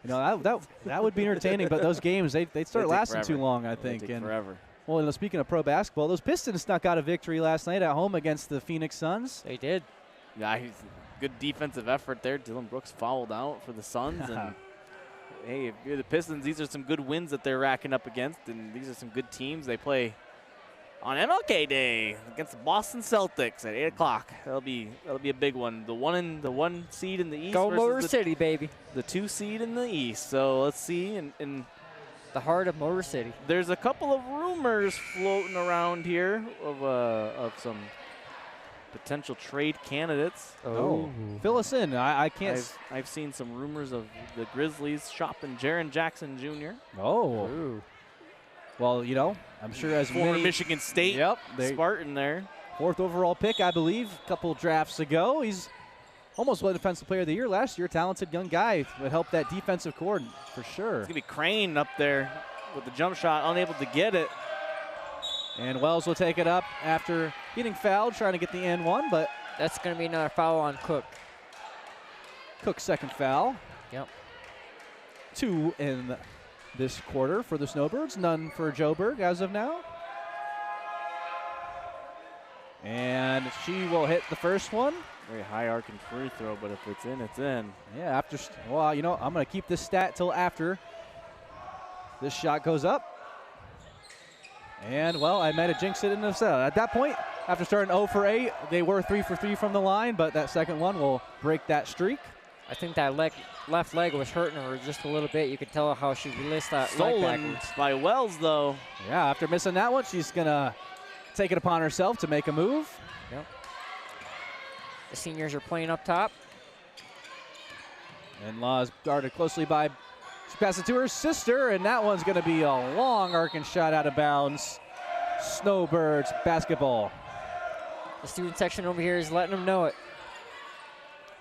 You know, that would be entertaining, but those games they start lasting too long, I think. They take forever. Well, and speaking of pro basketball, those Pistons snuck out a victory last night at home against the Phoenix Suns. They did. Yeah, good defensive effort there. Dylan Brooks fouled out for the Suns, and hey, if you're the Pistons, these are some good wins that they're racking up against, and these are some good teams. They play on MLK Day against the Boston Celtics at 8 o'clock. That'll be a big one. The one seed in the East Go versus Motor City, baby. The 2 seed in the East. So let's see. And the heart of Motor City. There's a couple of rumors floating around here of some potential trade candidates. Oh, fill us in. I can't. I've seen some rumors of the Grizzlies shopping Jaren Jackson Jr. Oh. Ooh. Well, you know, I'm sure as former Michigan State Spartan there. 4th overall pick, I believe, a couple drafts ago. He's almost won Defensive Player of the Year last year. Talented young guy would help that defensive core for sure. It's going to be Crane up there with the jump shot, unable to get it. And Wells will take it up after getting fouled, trying to get the and one, but that's going to be another foul on Cook. Cook's second foul. Yep. 2 in this quarter for the Snowbirds, none for Joburg as of now. And she will hit the first one. Very high arcing free throw, but if it's in, it's in. Yeah, well, you know, I'm going to keep this stat till after this shot goes up. And, well, I might have jinxed it in the set. At that point, after starting 0 for 8, they were 3 for 3 from the line, but that second one will break that streak. I think that left leg was hurting her just a little bit. You could tell how she released that leg backwards. By Wells, though. Yeah, after missing that one, she's going to take it upon herself to make a move. Yep. The seniors are playing up top. And Laws guarded closely by, she passed it to her sister, and that one's going to be a long arcing shot out of bounds. Snowbirds basketball. The student section over here is letting them know it.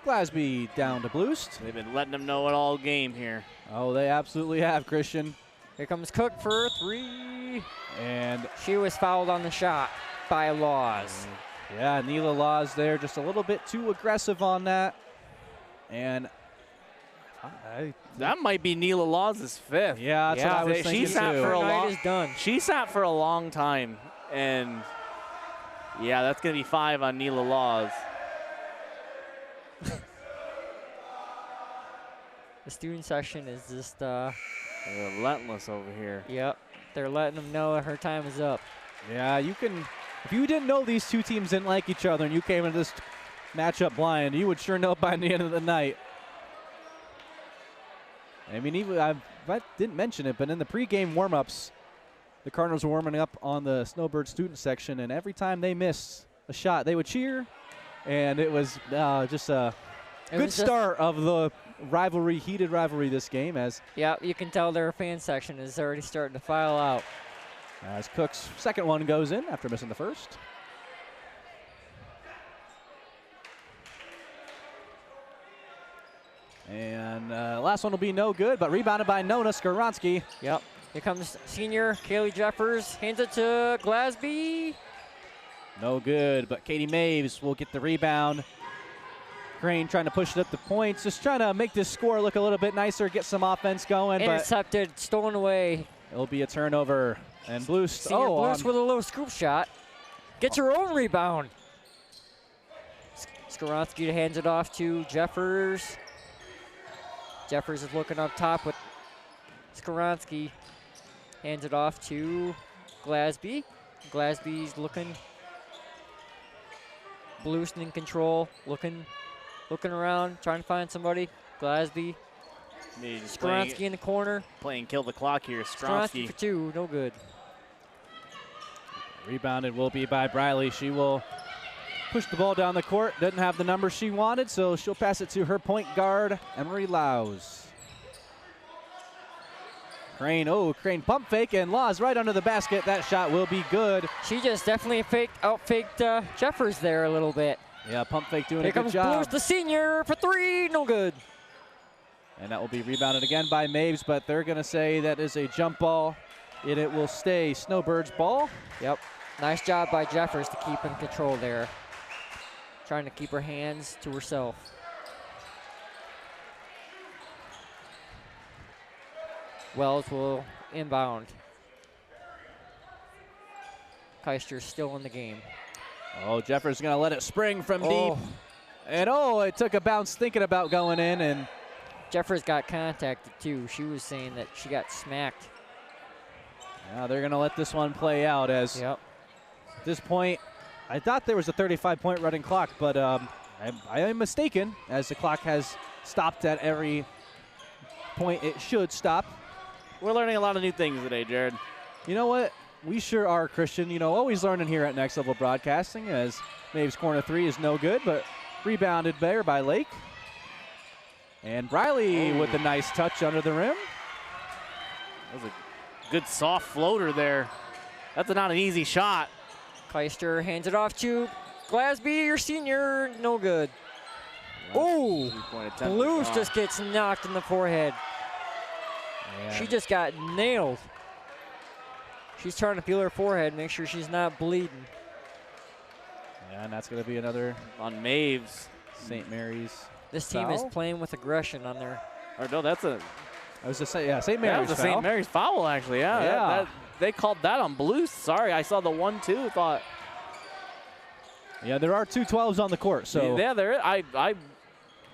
Glasby down to Bloost. They've been letting them know it all game here. Oh, they absolutely have, Christian. Here comes Cook for 3. And she was fouled on the shot by Laws. Yeah, Neela Laws there, just a little bit too aggressive on that. And that might be Neela Laws' 5th. Yeah, that's what I was thinking too. She sat for a long time, and yeah, that's going to be 5 on Neela Laws. The student section is just they're relentless over here. Yep, they're letting them know that her time is up. Yeah, you can. If you didn't know these two teams didn't like each other and you came into this matchup blind, you would sure know by the end of the night. I mean, even I didn't mention it, but in the pregame warm-ups, the Cardinals were warming up on the Snowbird student section, and every time they missed a shot, they would cheer, and it was just a good start of the rivalry, heated rivalry this game. As yeah, you can tell their fan section is already starting to file out. As Cook's second one goes in after missing the first. And last one will be no good, but rebounded by Nona Skoronsky. Yep. Here comes senior Kaylee Jeffers. Hands it to Glasby. No good, but Katie Maves will get the rebound. Crane trying to push it up the points, just trying to make this score look a little bit nicer, get some offense going. Intercepted, stolen away. It'll be a turnover. And Blues, Senior Blues with a little scoop shot. Gets her own rebound. Skoronsky hands it off to Jeffers. Jeffers is looking up top with Skoronsky. Hands it off to Glasby. Glasby's looking. Blueston in control, looking around, trying to find somebody. Glasby. Skoronsky in the corner. Playing kill the clock here. Skoronsky for two, no good. Rebounded will be by Briley. She will push the ball down the court. Doesn't have the number she wanted, so she'll pass it to her point guard, Emery Laus. Crane pump fake, and Laws right under the basket. That shot will be good. She just definitely out-faked Jeffers there a little bit. Yeah, pump fake doing Here a good comes job. Blues, the senior, for three, no good. And that will be rebounded again by Maves, but they're going to say that is a jump ball, and it will stay Snowbirds ball. Yep, nice job by Jeffers to keep in control there. Trying to keep her hands to herself. Wells will inbound. Keister still in the game. Oh, Jeffers going to let it spring from deep. And it took a bounce thinking about going in, and Jeffers got contacted too. She was saying that she got smacked. now they're going to let this one play out as at this point, I thought there was a 35-point running clock, but I am mistaken as the clock has stopped at every point it should stop. We're learning a lot of new things today, Jared. You know what? We sure are, Christian. You know, always learning here at Next Level Broadcasting, as Maeve's corner three is no good, but rebounded there by Lake. And Briley with a nice touch under the rim. That was a good soft floater there. That's not an easy shot. Keister hands it off to Glasby, your senior, no good. Oh, Blues just gets knocked in the forehead. She just got nailed. She's trying to feel her forehead, make sure she's not bleeding. Yeah, and that's going to be another on Maves. St. Mary's. This team is playing with aggression on their. Or no, that's a. I was just saying, yeah, St. Mary's. That was a St. Mary's foul, actually. Yeah. They called that on Blues. Sorry, I saw the 1-2. Thought. Yeah, there are two 12s on the court. So yeah, there.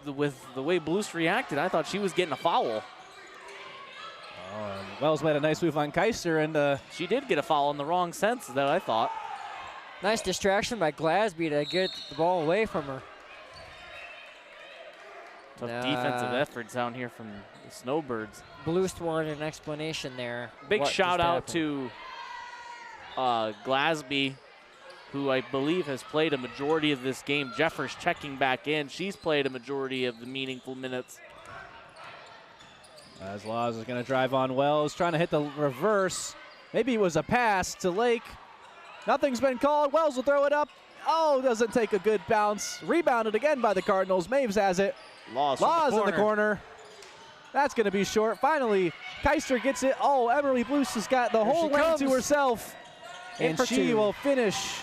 With the way Blues reacted, I thought she was getting a foul. Wells made a nice move on Keister, and she did get a foul in the wrong sense, though, I thought. Nice distraction by Glasby to get the ball away from her. Tough defensive efforts down here from the Snowbirds. Blues wanted an explanation there. Big shout out to Glasby, who I believe has played a majority of this game. Jeffers checking back in. She's played a majority of the meaningful minutes. As Laws is going to drive on Wells, trying to hit the reverse. Maybe it was a pass to Lake. Nothing's been called. Wells will throw it up. Oh, doesn't take a good bounce. Rebounded again by the Cardinals. Maves has it. Laws in the corner. That's going to be short. Finally, Keister gets it. Oh, Emily Blues has got the whole lane to herself. And she will finish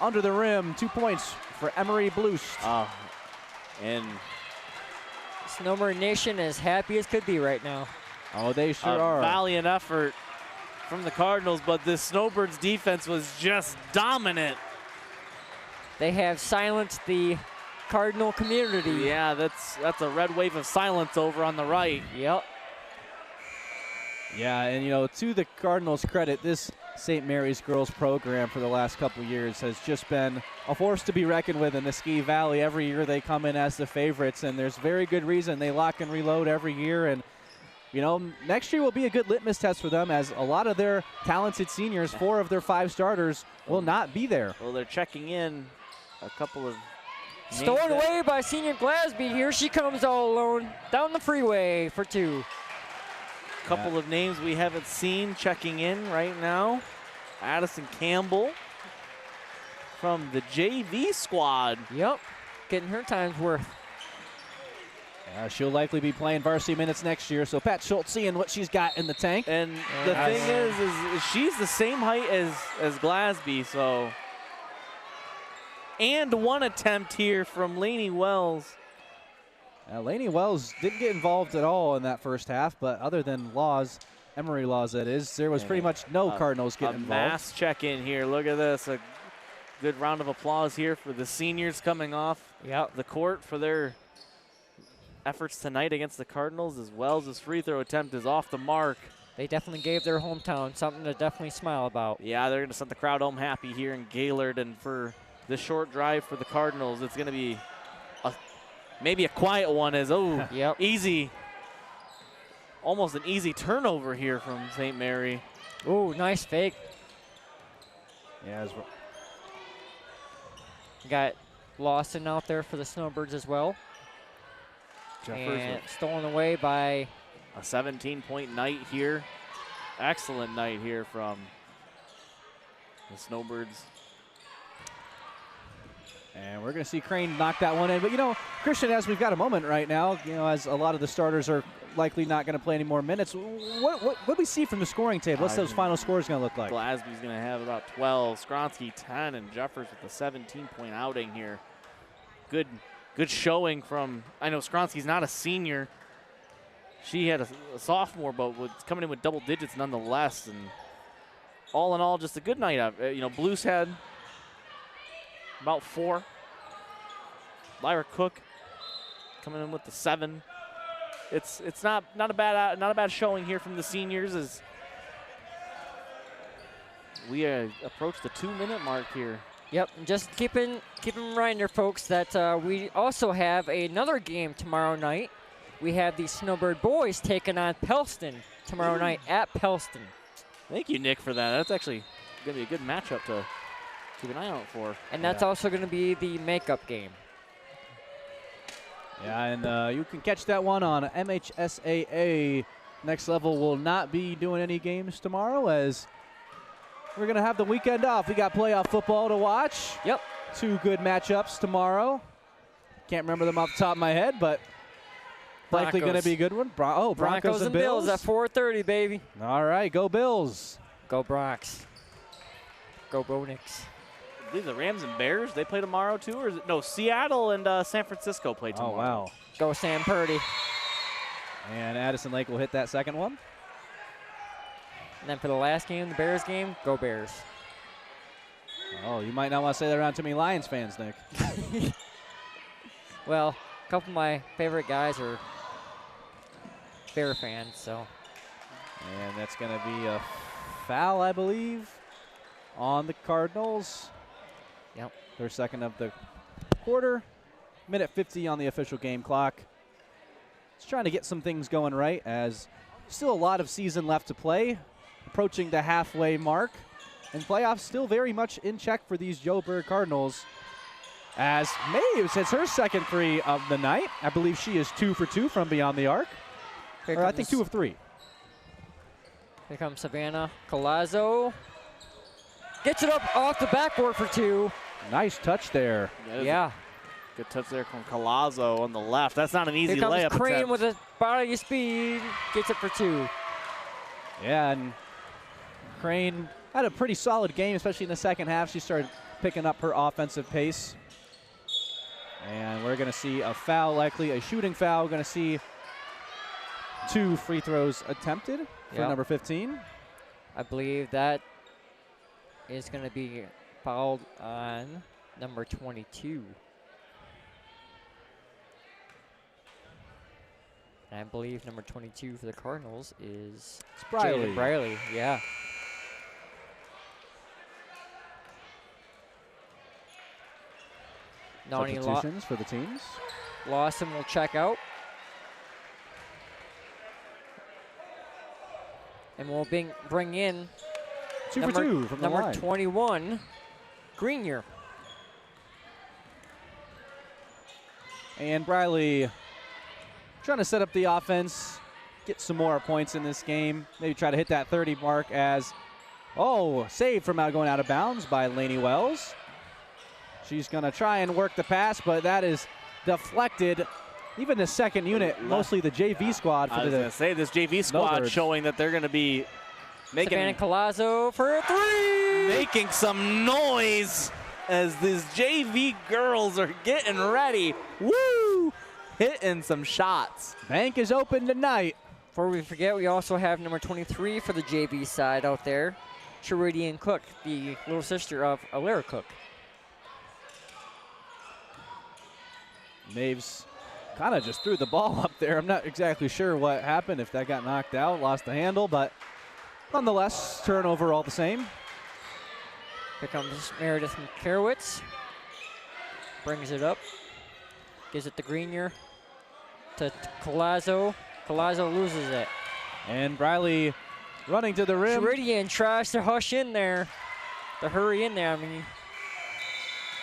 under the rim. 2 points for Emery Blues. And Snowbird Nation as happy as could be right now. Oh, they sure are. Valiant effort from the Cardinals, but this Snowbirds defense was just dominant. They have silenced the Cardinal community. Yeah, that's a red wave of silence over on the right. Yep. Yeah, and you know, to the Cardinals' credit, this St. Mary's girls program for the last couple years has just been a force to be reckoned with in the Ski Valley. Every year they come in as the favorites, and there's very good reason. They lock and reload every year, and you know, next year will be a good litmus test for them, as a lot of their talented seniors, 4 of their 5 starters, will not be there. Well, they're checking in a couple of stolen away by senior Glasby. Here she comes all alone down the freeway for 2. Couple of names we haven't seen checking in right now. Addison Campbell from the JV squad. Yep, getting her time's worth. She'll likely be playing varsity minutes next year, so Pat Schultz seeing what she's got in the tank. And the thing is she's the same height as Glasby, so. And one attempt here from Lainey Wells. Lainey Wells didn't get involved at all in that first half, but other than Emory Laws that is, there was pretty much no Cardinals getting involved. Mass check-in here. Look at this. A good round of applause here for the seniors coming off the court for their efforts tonight against the Cardinals, as Wells' free throw attempt is off the mark. They definitely gave their hometown something to definitely smile about. Yeah, they're going to send the crowd home happy here in Gaylord, and for this short drive for the Cardinals, it's going to be maybe a quiet one as, easy. Almost an easy turnover here from St. Mary. Ooh, nice fake. Yeah, got Lawson out there for the Snowbirds as well. And stolen away by a 17-point night here. Excellent night here from the Snowbirds. And we're going to see Crane knock that one in. But, Christian, as we've got a moment right now, as a lot of the starters are likely not going to play any more minutes, what do we see from the scoring table? What's those final scores going to look like? Glasby's going to have about 12, Skronsky 10, and Jeffers with a 17-point outing here. Good showing from, I know Skronsky's not a senior. She had a sophomore, but was coming in with double digits nonetheless. And all in all, just a good night. Blues had about 4. Lyra Cook coming in with the 7. It's not a bad showing here from the seniors as we approach the 2-minute mark here. Yep, just keep in mind there, folks, that we also have another game tomorrow night. We have the Snowbird boys taking on Pellston tomorrow night at Pellston. Thank you, Nick, for that. That's actually going to be a good matchup to keep an eye out for. And that's also going to be the makeup game. Yeah, and you can catch that one on MHSAA. Next Level will not be doing any games tomorrow as we're going to have the weekend off. We got playoff football to watch. Yep. 2 good matchups tomorrow. Can't remember them off the top of my head, but likely going to be a good one. Broncos and Bills at 4:30, baby. All right, go Bills. Go Broncos. Go Bo Nix. I believe the Rams and Bears, they play tomorrow too, or is it? No, Seattle and San Francisco play tomorrow. Oh, wow. Go Sam Purdy. And Addison Lake will hit that second one. And then for the last game, the Bears game, go Bears. Oh, you might not want to say that around too many Lions fans, Nick. Well, a couple of my favorite guys are Bear fans, so. And that's going to be a foul, I believe, on the Cardinals. Yep. Their second of the quarter. Minute 50 on the official game clock. Just trying to get some things going right as still a lot of season left to play. Approaching the halfway mark. And playoffs still very much in check for these Joburg Cardinals. As Maves hits her second 3 of the night. I believe she is 2 for 2 from beyond the arc. Or I think 2 of 3. Here comes Savannah Colazzo. Gets it up off the backboard for 2. Nice touch there. Yeah. Good touch there from Colazzo on the left. That's not an easy Here comes layup Crane attempt. with a body speed. Gets it for 2. Yeah, and Crane had a pretty solid game, especially in the second half. She started picking up her offensive pace. And we're going to see a foul, likely a shooting foul. We're going to see 2 free throws attempted for number 15. I believe that is going to be fouled on number 22. And I believe number 22 for the Cardinals is Briley. Jaden Briley, yeah. Substitutions for the teams. Lawson will check out. And we'll bring in 2 for 2 from the number line. 21, Grenier. And Briley trying to set up the offense, get some more points in this game. Maybe try to hit that 30 mark as, saved from going out of bounds by Lainey Wells. She's going to try and work the pass, but that is deflected even the second unit, mostly the JV squad. I was going to say, this JV squad Snowbirds. showing that they're going to be making Savannah Collazo for a 3. making some noise as these JV girls are getting ready. Woo! Hitting some shots. Bank is open tonight. Before we forget, we also have number 23 for the JV side out there, Cheridian Cook, the little sister of Alara Cook. Maves kind of just threw the ball up there. I'm not exactly sure what happened, if that got knocked out, lost the handle, but nonetheless, turnover all the same. Here comes Meredith Karowitz. Brings it up. Gives it to Grenier. To Collazo. Collazo loses it. And Briley running to the rim. Cheridian tries to hush in there. To hurry in there, I mean.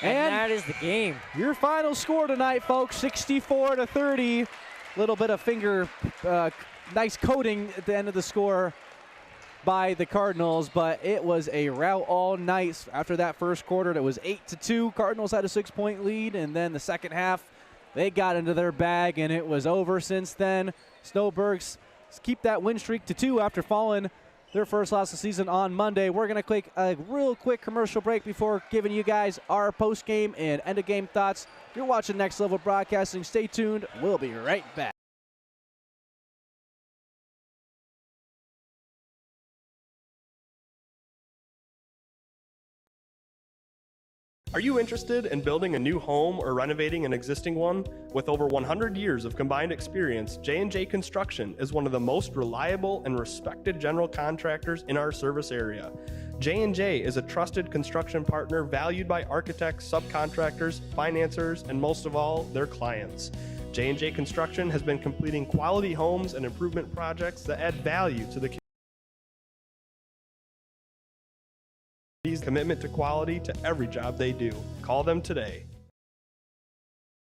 And that is the game. Your final score tonight, folks, 64-30. Little bit of finger, nice coating at the end of the score by the Cardinals, but it was a rout all night. After that first quarter, it was 8-2. Cardinals had a 6-point lead, and then the second half, they got into their bag, and it was over since then. Snowbirds keep that win streak to 2 after falling their first loss of the season on Monday. We're going to take a real quick commercial break before giving you guys our post-game and end-of-game thoughts. You're watching Next Level Broadcasting. Stay tuned. We'll be right back. Are you interested in building a new home or renovating an existing one? With over 100 years of combined experience, J&J Construction is one of the most reliable and respected general contractors in our service area. J&J is a trusted construction partner valued by architects, subcontractors, financiers, and most of all, their clients. J&J Construction has been completing quality homes and improvement projects that add value to the community. Commitment to quality to every job they do. Call them today.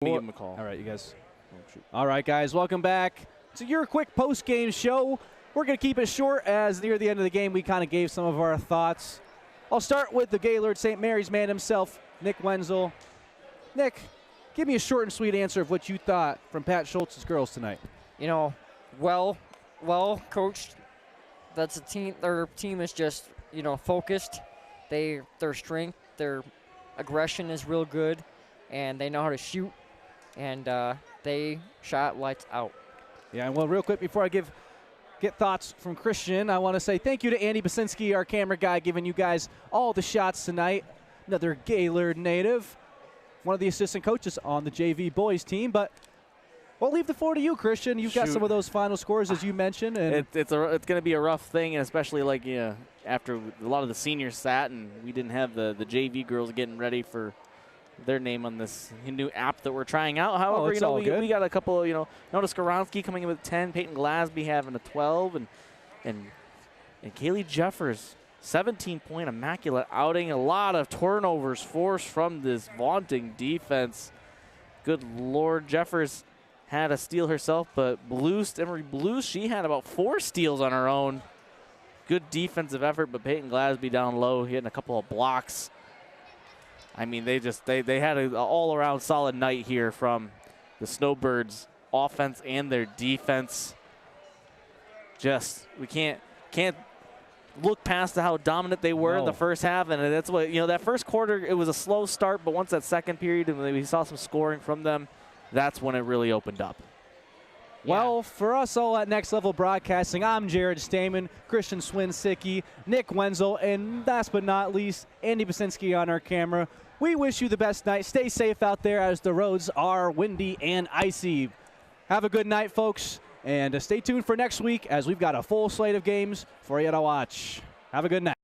Give them a call. All right, you guys. All right, guys, welcome back to your quick post-game show. We're going to keep it short as near the end of the game we kind of gave some of our thoughts. I'll start with the Gaylord St. Mary's man himself, Nick Wenzel. Nick, give me a short and sweet answer of what you thought from Pat Schultz's girls tonight. You know, well coached. That's a team. Their team is just, you know, focused. Their strength, their aggression is real good, and they know how to shoot, and they shot lights out. Yeah, well, real quick before I get thoughts from Christian, I want to say thank you to Andy Basinski, our camera guy, giving you guys all the shots tonight. Another Gaylord native, one of the assistant coaches on the JV boys team, but we'll leave the floor to you, Christian. You've got some of those final scores, as you mentioned. And it's going to be a rough thing, and especially like after a lot of the seniors sat and we didn't have the JV girls getting ready for their name on this new app that we're trying out. However, we got a couple, Notice Skoronsky coming in with 10, Peyton Glasby having a 12, and Kaylee Jeffers, 17-point immaculate outing. A lot of turnovers forced from this vaunting defense. Good Lord, Jeffers had a steal herself, but Emery Blues, she had about 4 steals on her own. Good defensive effort, but Peyton Glasby down low, hitting a couple of blocks. I mean, they had an all-around solid night here from the Snowbirds offense and their defense. Just, we can't look past how dominant they were in the first half, and that's what, that first quarter, it was a slow start, but once that second period and we saw some scoring from them, that's when it really opened up. Well, for us all at Next Level Broadcasting, I'm Jared Stamen, Christian Swinsicki, Nick Wenzel, and last but not least, Andy Basinski on our camera. We wish you the best night. Stay safe out there as the roads are windy and icy. Have a good night, folks, and stay tuned for next week as we've got a full slate of games for you to watch. Have a good night.